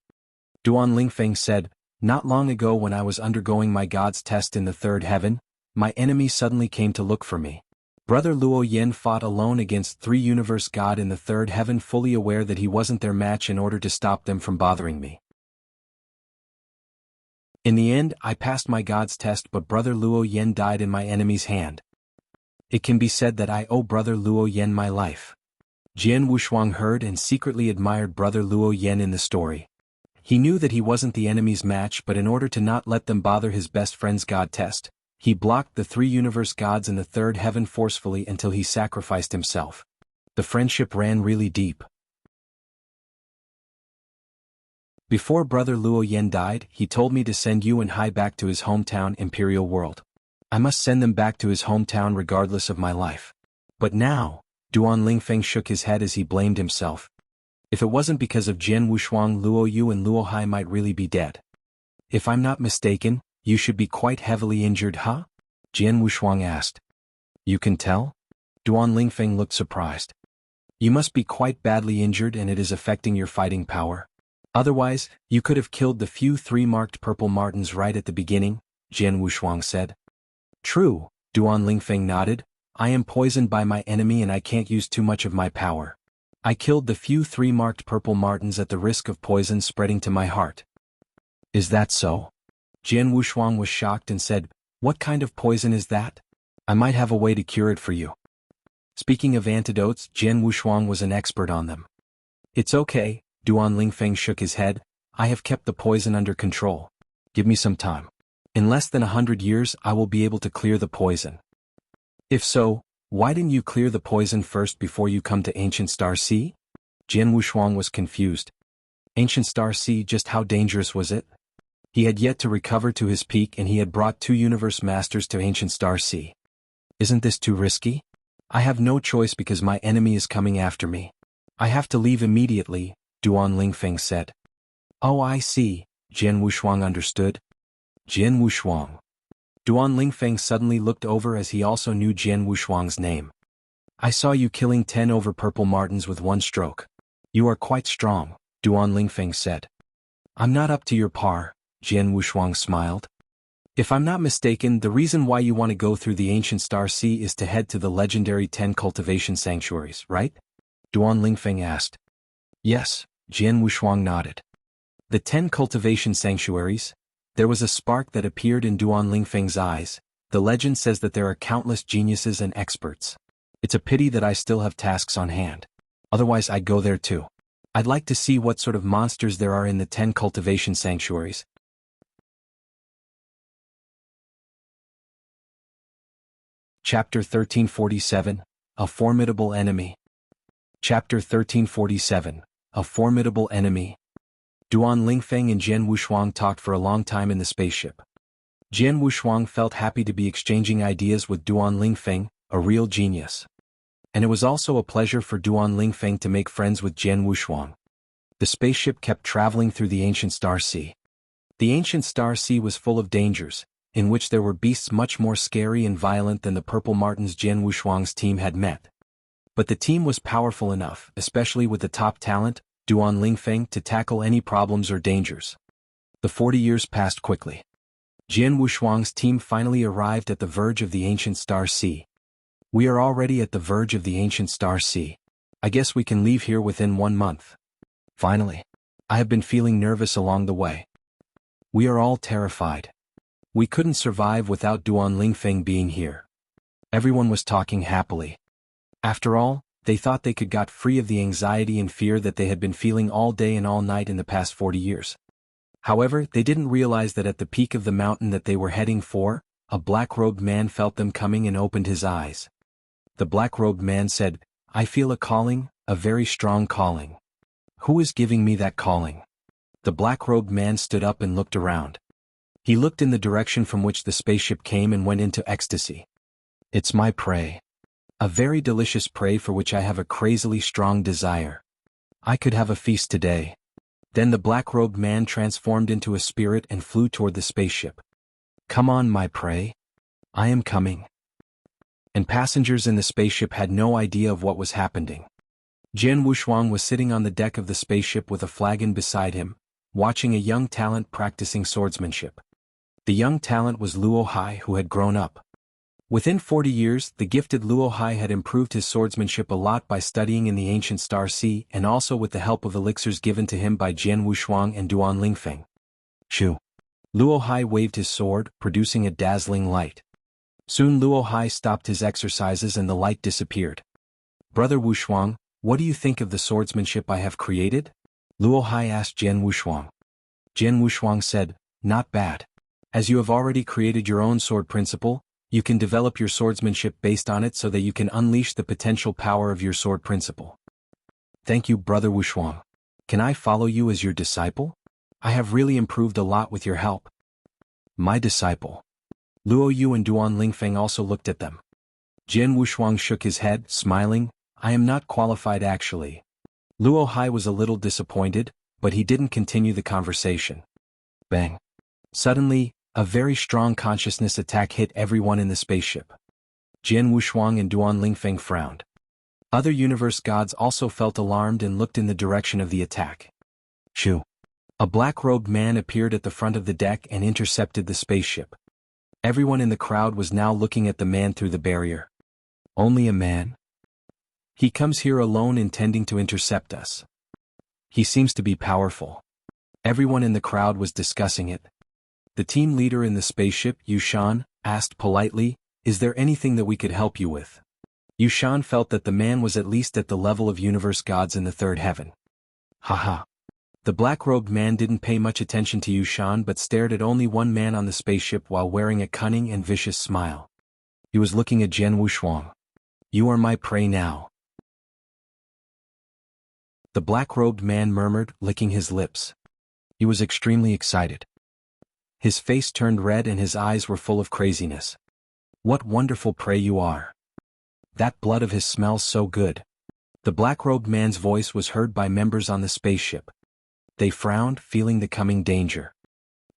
A: Duan Lingfeng said, "Not long ago when I was undergoing my god's test in the third heaven, my enemy suddenly came to look for me. Brother Luo Yan fought alone against 3 universe god in the third heaven, fully aware that he wasn't their match, in order to stop them from bothering me. In the end, I passed my god's test, but Brother Luo Yan died in my enemy's hand. It can be said that I owe Brother Luo Yan my life." Jian Wushuang heard and secretly admired Brother Luo Yan in the story. He knew that he wasn't the enemy's match, but in order to not let them bother his best friend's god test, he blocked the 3 universe gods in the third heaven forcefully until he sacrificed himself. The friendship ran really deep. Before Brother Luo Yan died, he told me to send Yuan Hai back to his hometown, Imperial World. I must send them back to his hometown regardless of my life. But now, Duan Lingfeng shook his head as he blamed himself. If it wasn't because of Jian Wushuang, Luo Yu and Luo Hai might really be dead. "If I'm not mistaken, you should be quite heavily injured, huh?" Jian Wushuang asked. "You can tell?" Duan Lingfeng looked surprised. "You must be quite badly injured, and it is affecting your fighting power. Otherwise, you could have killed the few 3-marked purple martens right at the beginning," Jian Wushuang said. "True," Duan Lingfeng nodded. "I am poisoned by my enemy and I can't use too much of my power. I killed the few 3-marked purple martens at the risk of poison spreading to my heart." "Is that so?" Jian Wushuang was shocked and said, "What kind of poison is that? I might have a way to cure it for you." Speaking of antidotes, Jian Wushuang was an expert on them. "It's okay," Duan Lingfeng shook his head. "I have kept the poison under control. Give me some time. In less than 100 years I will be able to clear the poison." "If so, why didn't you clear the poison first before you come to Ancient Star Sea?" Jian Wushuang was confused. Ancient Star Sea, just how dangerous was it? He had yet to recover to his peak and he had brought 2 universe masters to Ancient Star Sea. "Isn't this too risky? I have no choice because my enemy is coming after me. I have to leave immediately," Duan Lingfeng said. "Oh, I see," Jian Wushuang understood. Jian Wushuang. Duan Lingfeng suddenly looked over as he also knew Jian Wushuang's name. "I saw you killing 10 over purple martens with 1 stroke. You are quite strong," Duan Lingfeng said. "I'm not up to your par," Jian Wushuang smiled. "If I'm not mistaken, the reason why you want to go through the Ancient Star Sea is to head to the legendary 10 cultivation sanctuaries, right?" Duan Lingfeng asked. "Yes," Jian Wushuang nodded. "The 10 cultivation sanctuaries?" There was a spark that appeared in Duan Lingfeng's eyes. "The legend says that there are countless geniuses and experts. It's a pity that I still have tasks on hand. Otherwise I'd go there too. I'd like to see what sort of monsters there are in the 10 cultivation sanctuaries." Chapter 1347, A Formidable Enemy. Chapter 1347, A Formidable Enemy. Duan Lingfeng and Jian Wushuang talked for a long time in the spaceship. Jian Wushuang felt happy to be exchanging ideas with Duan Lingfeng, a real genius. And it was also a pleasure for Duan Lingfeng to make friends with Jian Wushuang. The spaceship kept traveling through the Ancient Star Sea. The Ancient Star Sea was full of dangers, in which there were beasts much more scary and violent than the Purple Martins Jian Wushuang's team had met. But the team was powerful enough, especially with the top talent, Duan Lingfeng, to tackle any problems or dangers. The 40 years passed quickly. Jian Wushuang's team finally arrived at the verge of the ancient Star Sea. We are already at the verge of the ancient Star Sea. I guess we can leave here within 1 month. Finally. I have been feeling nervous along the way. We are all terrified. We couldn't survive without Duan Lingfeng being here. Everyone was talking happily. After all, they thought they could get free of the anxiety and fear that they had been feeling all day and all night in the past 40 years. However, they didn't realize that at the peak of the mountain that they were heading for, a black-robed man felt them coming and opened his eyes. The black-robed man said, "I feel a calling, a very strong calling. Who is giving me that calling?" The black-robed man stood up and looked around. He looked in the direction from which the spaceship came and went into ecstasy. "It's my prey. A very delicious prey for which I have a crazily strong desire. I could have a feast today." Then the black-robed man transformed into a spirit and flew toward the spaceship. "Come on, my prey. I am coming." And passengers in the spaceship had no idea of what was happening. Jian Wushuang was sitting on the deck of the spaceship with a flagon beside him, watching a young talent practicing swordsmanship. The young talent was Luo Hai, who had grown up. Within 40 years, the gifted Luo Hai had improved his swordsmanship a lot by studying in the ancient Star Sea and also with the help of elixirs given to him by Jian Wushuang and Duan Lingfeng. Shoo! Luo Hai waved his sword, producing a dazzling light. Soon Luo Hai stopped his exercises and the light disappeared. "Brother Wushuang, what do you think of the swordsmanship I have created?" Luo Hai asked Jian Wushuang. Jian Wushuang said, "Not bad. As you have already created your own sword principle, you can develop your swordsmanship based on it so that you can unleash the potential power of your sword principle." "Thank you, Brother Wushuang. Can I follow you as your disciple? I have really improved a lot with your help." "My disciple." Luo Yu and Duan Lingfeng also looked at them. Jian Wushuang shook his head, smiling, "I am not qualified actually." Luo Hai was a little disappointed, but he didn't continue the conversation. Bang! Suddenly, a very strong consciousness attack hit everyone in the spaceship. Jian Wushuang and Duan Lingfeng frowned. Other universe gods also felt alarmed and looked in the direction of the attack. Shoo! A black-robed man appeared at the front of the deck and intercepted the spaceship. Everyone in the crowd was now looking at the man through the barrier. "Only a man? He comes here alone intending to intercept us. He seems to be powerful." Everyone in the crowd was discussing it. The team leader in the spaceship, Yushan, asked politely, "Is there anything that we could help you with?" Yushan felt that the man was at least at the level of universe gods in the third heaven. Haha. The black-robed man didn't pay much attention to Yushan but stared at only one man on the spaceship while wearing a cunning and vicious smile. He was looking at Jian Wushuang. "You are my prey now." The black-robed man murmured, licking his lips. He was extremely excited. His face turned red and his eyes were full of craziness. "What wonderful prey you are. That blood of his smells so good." The black-robed man's voice was heard by members on the spaceship. They frowned, feeling the coming danger.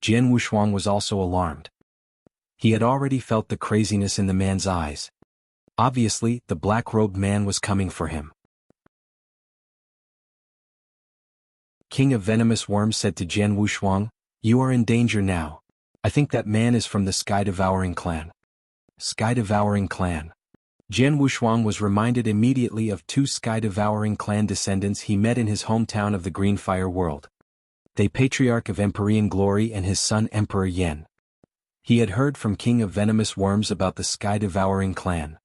A: Jian Wushuang was also alarmed. He had already felt the craziness in the man's eyes. Obviously, the black-robed man was coming for him. King of Venomous Worms said to Jian Wushuang, "You are in danger now. I think that man is from the Sky-Devouring clan." Sky-Devouring clan. Jian Wushuang was reminded immediately of 2 Sky-Devouring clan descendants he met in his hometown of the Green Fire World. The Patriarch of Empyrean Glory and his son Emperor Yuan. He had heard from King of Venomous Worms about the Sky-Devouring clan.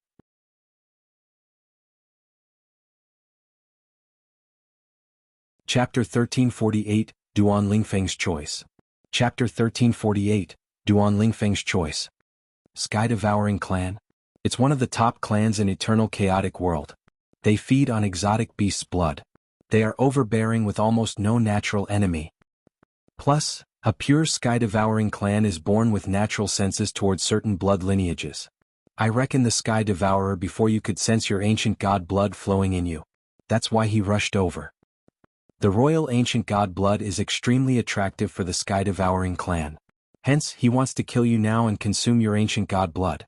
A: Chapter 1348, Duan Lingfeng's Choice. Chapter 1348, Duan Lingfeng's Choice. Sky-Devouring clan? It's one of the top clans in Eternal Chaotic World. They feed on exotic beasts' blood. They are overbearing with almost no natural enemy. Plus, a pure Sky-Devouring clan is born with natural senses towards certain blood lineages. I reckon the Sky Devourer before you could sense your ancient god blood flowing in you. That's why he rushed over. The royal ancient god blood is extremely attractive for the Sky-Devouring clan. Hence, he wants to kill you now and consume your ancient god blood.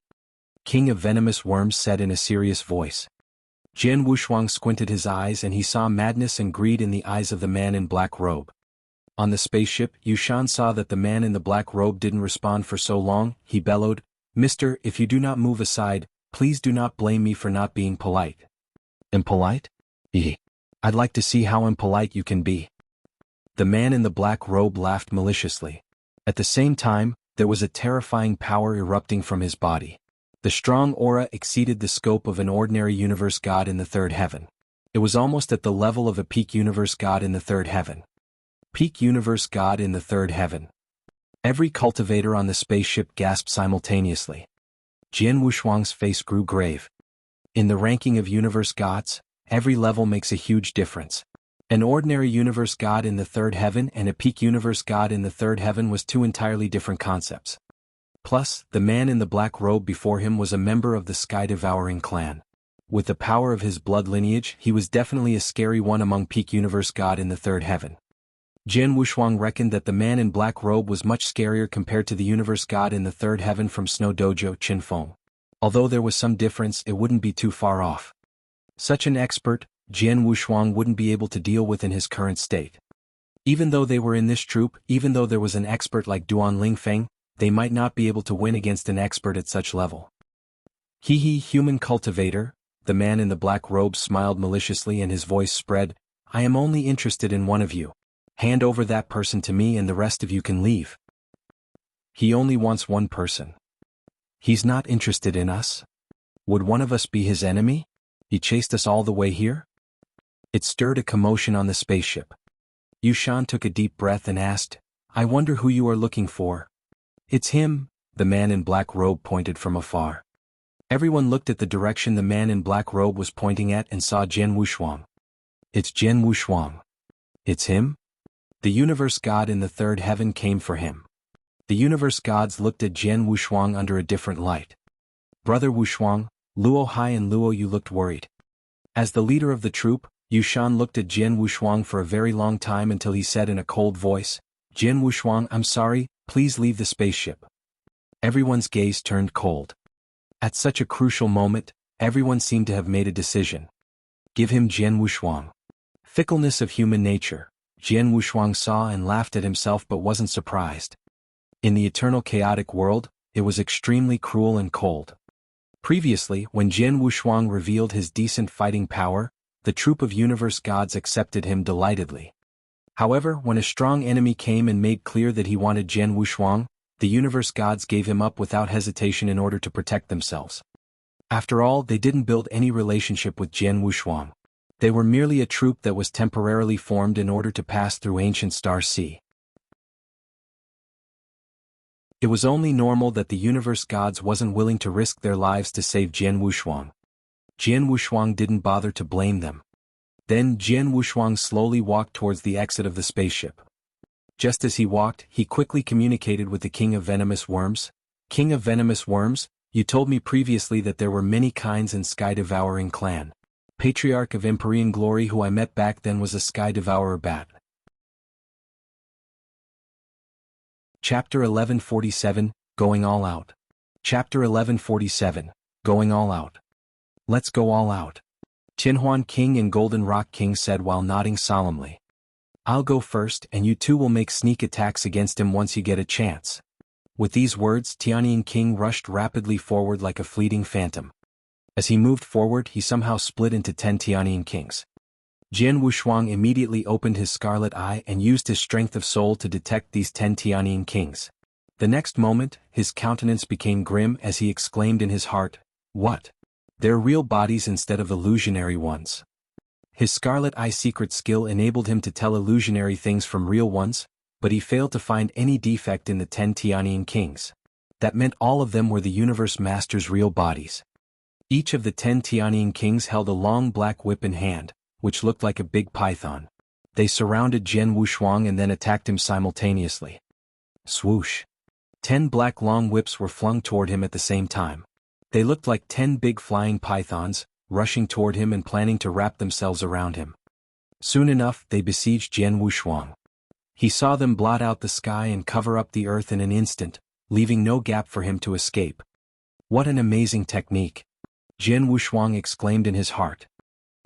A: King of Venomous Worms said in a serious voice. Jian Wushuang squinted his eyes and he saw madness and greed in the eyes of the man in black robe. On the spaceship, Yuan saw that the man in the black robe didn't respond for so long. He bellowed, "Mister, if you do not move aside, please do not blame me for not being polite." Impolite? I'd like to see how impolite you can be. The man in the black robe laughed maliciously. At the same time, there was a terrifying power erupting from his body. The strong aura exceeded the scope of an ordinary universe god in the third heaven. It was almost at the level of a peak universe god in the third heaven. Peak universe god in the third heaven. Every cultivator on the spaceship gasped simultaneously. Jian Wushuang's face grew grave. In the ranking of universe gods, every level makes a huge difference. An ordinary universe god in the third heaven and a peak universe god in the third heaven was two entirely different concepts. Plus, the man in the black robe before him was a member of the Sky-Devouring clan. With the power of his blood lineage, he was definitely a scary one among peak universe god in the third heaven. Jian Wushuang reckoned that the man in black robe was much scarier compared to the universe god in the third heaven from Snow Dojo Qinfeng. Although there was some difference, it wouldn't be too far off. Such an expert, Jian Wushuang wouldn't be able to deal with in his current state. Even though they were in this troop, even though there was an expert like Duan Lingfeng, they might not be able to win against an expert at such level. Human cultivator, the man in the black robe smiled maliciously and his voice spread, "I am only interested in one of you. Hand over that person to me and the rest of you can leave." He only wants one person. He's not interested in us? Would one of us be his enemy? He chased us all the way here? It stirred a commotion on the spaceship. Yuan took a deep breath and asked, "I wonder who you are looking for." "It's him," the man in black robe pointed from afar. Everyone looked at the direction the man in black robe was pointing at and saw Jian Wushuang. "It's Jian Wushuang. It's him?" The universe god in the third heaven came for him. The universe gods looked at Jian Wushuang under a different light. "Brother Wushuang, Luo Hai and Luo Yu looked worried." As the leader of the troop, Yuan looked at Jian Wushuang for a very long time until he said in a cold voice, "Jian Wushuang, I'm sorry, please leave the spaceship." Everyone's gaze turned cold. At such a crucial moment, everyone seemed to have made a decision. Give him Jian Wushuang. Fickleness of human nature. Jian Wushuang saw and laughed at himself but wasn't surprised. In the eternal chaotic world, it was extremely cruel and cold. Previously, when Jian Wushuang revealed his decent fighting power, the troop of universe gods accepted him delightedly. However, when a strong enemy came and made clear that he wanted Jian Wushuang, the universe gods gave him up without hesitation in order to protect themselves. After all, they didn't build any relationship with Jian Wushuang. They were merely a troop that was temporarily formed in order to pass through ancient Star Sea. It was only normal that the universe gods wasn't willing to risk their lives to save Jian Wushuang. Jian Wushuang didn't bother to blame them. Then Jian Wushuang slowly walked towards the exit of the spaceship. Just as he walked, he quickly communicated with the King of Venomous Worms. "King of Venomous Worms, you told me previously that there were many kinds in Sky-Devouring clan. Patriarch of Empyrean Glory who I met back then was a Sky-Devourer bat." Chapter 1147, Going All Out. Chapter 1147, Going All Out. Let's go all out. Tianhuan King and Golden Rock King said while nodding solemnly. "I'll go first and you two will make sneak attacks against him once you get a chance." With these words, Tianyan King rushed rapidly forward like a fleeting phantom. As he moved forward, he somehow split into 10 Tianyan Kings. Jian Wushuang immediately opened his scarlet eye and used his strength of soul to detect these 10 Tianyan Kings. The next moment, his countenance became grim as he exclaimed in his heart, "What? They're real bodies instead of illusionary ones." His scarlet eye secret skill enabled him to tell illusionary things from real ones, but he failed to find any defect in the 10 Tianyan Kings. That meant all of them were the Universe Master's real bodies. Each of the 10 Tianyan Kings held a long black whip in hand, which looked like a big python. They surrounded Jian Wushuang and then attacked him simultaneously. Swoosh! 10 black long whips were flung toward him at the same time. They looked like 10 big flying pythons, rushing toward him and planning to wrap themselves around him. Soon enough, they besieged Jian Wushuang. He saw them blot out the sky and cover up the earth in an instant, leaving no gap for him to escape. What an amazing technique! Jian Wushuang exclaimed in his heart.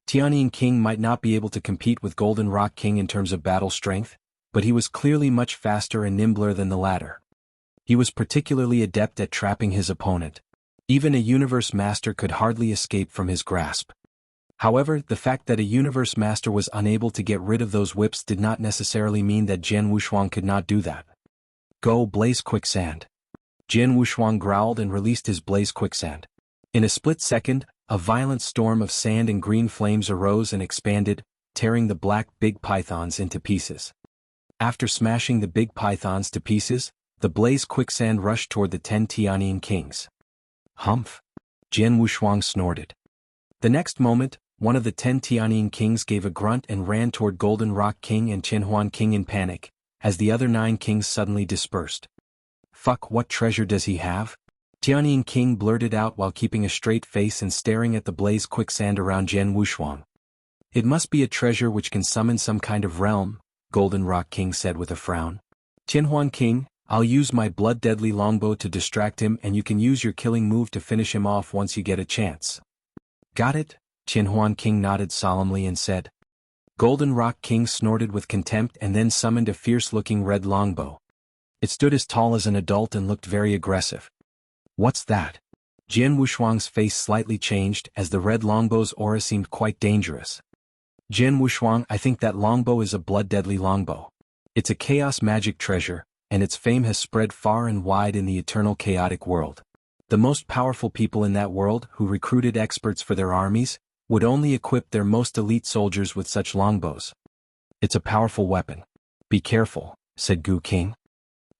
A: Tian King might not be able to compete with Golden Rock King in terms of battle strength, but he was clearly much faster and nimbler than the latter. He was particularly adept at trapping his opponent. Even a universe master could hardly escape from his grasp. However, the fact that a universe master was unable to get rid of those whips did not necessarily mean that Jian Wushuang could not do that. Go blaze quicksand. Jian Wushuang growled and released his blaze quicksand. In a split second, a violent storm of sand and green flames arose and expanded, tearing the black big pythons into pieces. After smashing the big pythons to pieces, the blaze quicksand rushed toward the 10 Tianyin kings. Humph! Jian Wushuang snorted. The next moment, one of the 10 Tianyin kings gave a grunt and ran toward Golden Rock King and Qianhuan King in panic, as the other 9 kings suddenly dispersed. Fuck, what treasure does he have? Tianyin King blurted out while keeping a straight face and staring at the blaze quicksand around Jian Wushuang. It must be a treasure which can summon some kind of realm, Golden Rock King said with a frown. Qianhuan King, I'll use my blood-deadly longbow to distract him and you can use your killing move to finish him off once you get a chance. Got it? Qianhuan King nodded solemnly and said. Golden Rock King snorted with contempt and then summoned a fierce-looking red longbow. It stood as tall as an adult and looked very aggressive. What's that? Jian Wushuang's face slightly changed as the red longbow's aura seemed quite dangerous. Jian Wushuang, I think that longbow is a blood-deadly longbow. It's a chaos magic treasure, and its fame has spread far and wide in the eternal chaotic world. The most powerful people in that world, who recruited experts for their armies, would only equip their most elite soldiers with such longbows. It's a powerful weapon. Be careful, said Gu King.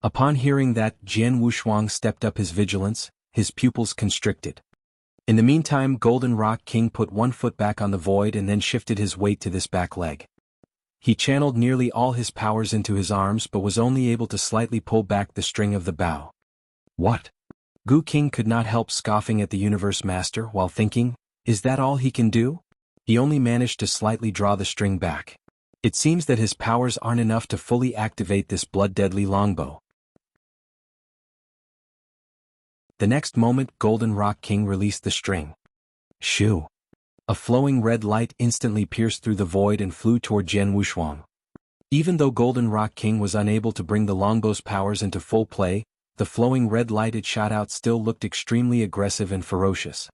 A: Upon hearing that, Jian Wushuang stepped up his vigilance, his pupils constricted. In the meantime, Golden Rock King put one foot back on the void and then shifted his weight to this back leg. He channeled nearly all his powers into his arms but was only able to slightly pull back the string of the bow. What? Gu King could not help scoffing at the Universe Master while thinking, is that all he can do? He only managed to slightly draw the string back. It seems that his powers aren't enough to fully activate this blood-deadly longbow. The next moment, Golden Rock King released the string. Shoo! A flowing red light instantly pierced through the void and flew toward Jian Wushuang. Even though Golden Rock King was unable to bring the longbow's powers into full play, the flowing red light it shot out still looked extremely aggressive and ferocious.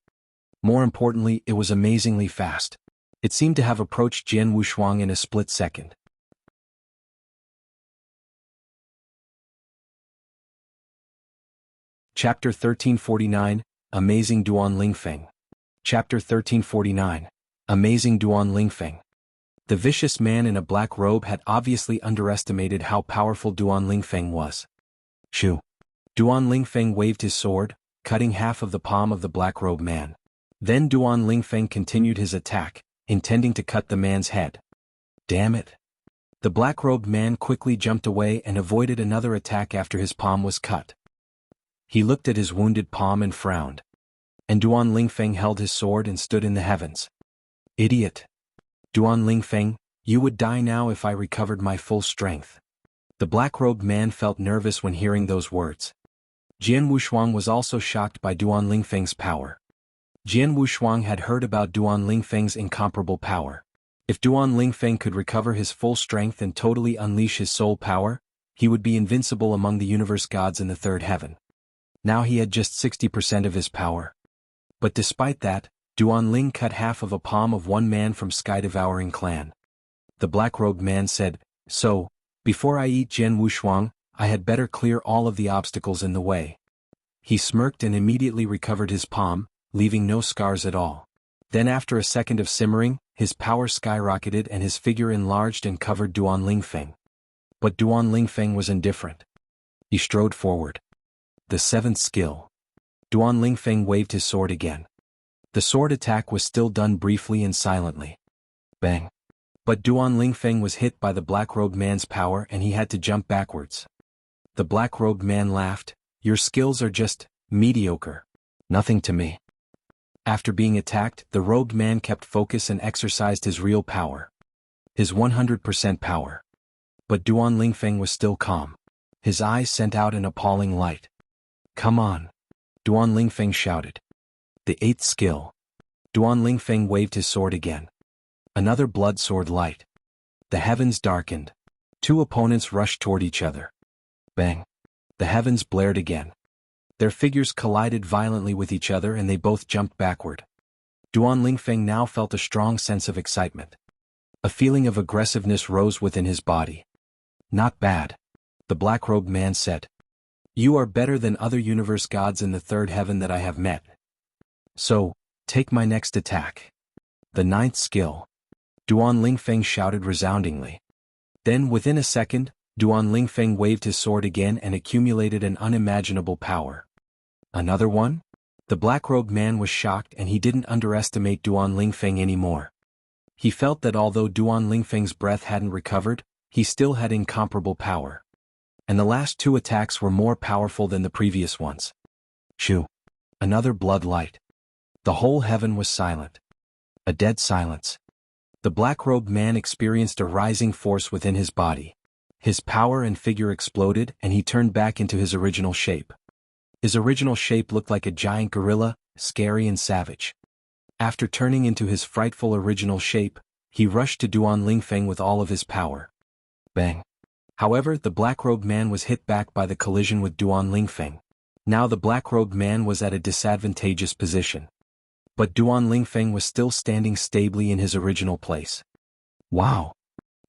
A: More importantly, it was amazingly fast. It seemed to have approached Jian Wushuang in a split second. Chapter 1349, Amazing Duan Lingfeng. Chapter 1349, Amazing Duan Lingfeng. The vicious man in a black robe had obviously underestimated how powerful Duan Lingfeng was. Shoo! Duan Lingfeng waved his sword, cutting half of the palm of the black robe man. Then Duan Lingfeng continued his attack, intending to cut the man's head. Damn it! The black-robed man quickly jumped away and avoided another attack after his palm was cut. He looked at his wounded palm and frowned. And Duan Lingfeng held his sword and stood in the heavens. Idiot! Duan Lingfeng, you would die now if I recovered my full strength. The black-robed man felt nervous when hearing those words. Jian Wushuang was also shocked by Duan Lingfeng's power. Jian Wushuang had heard about Duan Lingfeng's incomparable power. If Duan Lingfeng could recover his full strength and totally unleash his soul power, he would be invincible among the universe gods in the third heaven. Now he had just 60% of his power. But despite that, Duan Ling cut half of a palm of one man from Sky-Devouring clan. The black-robed man said, So, before I eat Jian Wushuang, I had better clear all of the obstacles in the way. He smirked and immediately recovered his palm, leaving no scars at all. Then after a second of simmering, his power skyrocketed and his figure enlarged and covered Duan Lingfeng. But Duan Lingfeng was indifferent. He strode forward. The seventh skill. Duan Lingfeng waved his sword again. The sword attack was still done briefly and silently. Bang! But Duan Lingfeng was hit by the black-robed man's power and he had to jump backwards. The black-robed man laughed, Your skills are just mediocre. Nothing to me. After being attacked, the robed man kept focus and exercised his real power. His 100% power. But Duan Lingfeng was still calm. His eyes sent out an appalling light. "Come on," Duan Lingfeng shouted. The 8th skill. Duan Lingfeng waved his sword again. Another blood sword light. The heavens darkened. 2 opponents rushed toward each other. Bang! The heavens blared again. Their figures collided violently with each other and they both jumped backward. Duan Lingfeng now felt a strong sense of excitement. A feeling of aggressiveness rose within his body. "Not bad," the black-robed man said. "You are better than other universe gods in the 3rd heaven that I have met. So, take my next attack." The 9th skill. Duan Lingfeng shouted resoundingly. Then within a second, Duan Lingfeng waved his sword again and accumulated an unimaginable power. "Another one?" The black-robed man was shocked and he didn't underestimate Duan Lingfeng anymore. He felt that although Duan Lingfeng's breath hadn't recovered, he still had incomparable power. And the last 2 attacks were more powerful than the previous ones. Shoo! Another blood light. The whole heaven was silent. A dead silence. The black-robed man experienced a rising force within his body. His power and figure exploded and he turned back into his original shape. His original shape looked like a giant gorilla, scary and savage. After turning into his frightful original shape, he rushed to Duan Lingfeng with all of his power. Bang! However, the black-robed man was hit back by the collision with Duan Lingfeng. Now the black-robed man was at a disadvantageous position. But Duan Lingfeng was still standing stably in his original place. Wow!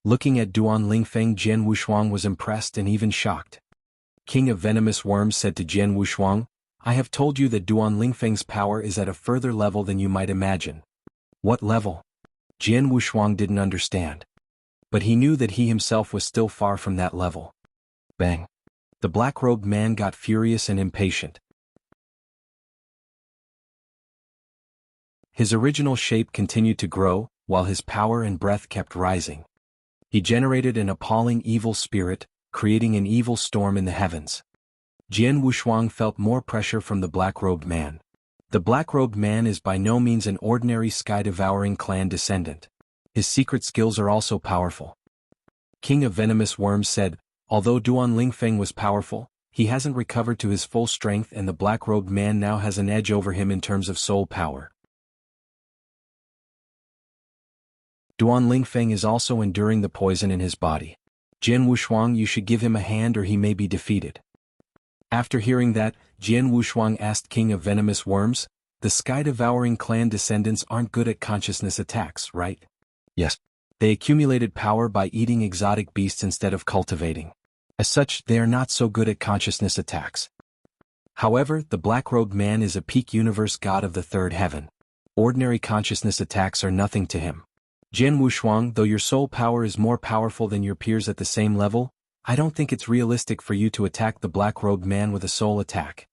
A: Looking at Duan Lingfeng, Jian Wushuang was impressed and even shocked. King of Venomous Worms said to Jian Wushuang, "I have told you that Duan Lingfeng's power is at a further level than you might imagine." "What level?" Jian Wushuang didn't understand. But he knew that he himself was still far from that level. Bang! The black-robed man got furious and impatient. His original shape continued to grow, while his power and breath kept rising. He generated an appalling evil spirit, creating an evil storm in the heavens. Jian Wushuang felt more pressure from the black-robed man. The black-robed man is by no means an ordinary sky-devouring clan descendant. His secret skills are also powerful. King of Venomous Worms said, "Although Duan Lingfeng was powerful, he hasn't recovered to his full strength and the black-robed man now has an edge over him in terms of soul power." Duan Lingfeng is also enduring the poison in his body. Jian Wushuang, you should give him a hand or he may be defeated. After hearing that, Jian Wushuang asked King of Venomous Worms, "The sky-devouring clan descendants aren't good at consciousness attacks, right?" "Yes. They accumulated power by eating exotic beasts instead of cultivating. As such, they are not so good at consciousness attacks. However, the black-robed man is a peak universe god of the 3rd heaven. Ordinary consciousness attacks are nothing to him. Jian Wushuang, though your soul power is more powerful than your peers at the same level, I don't think it's realistic for you to attack the black-robed man with a soul attack."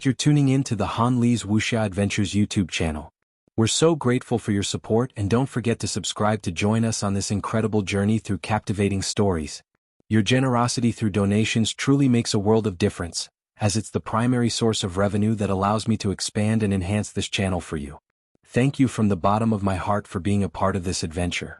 A: You're tuning in to the Han Li's Wuxia Adventures YouTube channel. We're so grateful for your support and don't forget to subscribe to join us on this incredible journey through captivating stories. Your generosity through donations truly makes a world of difference, as it's the primary source of revenue that allows me to expand and enhance this channel for you. Thank you from the bottom of my heart for being a part of this adventure.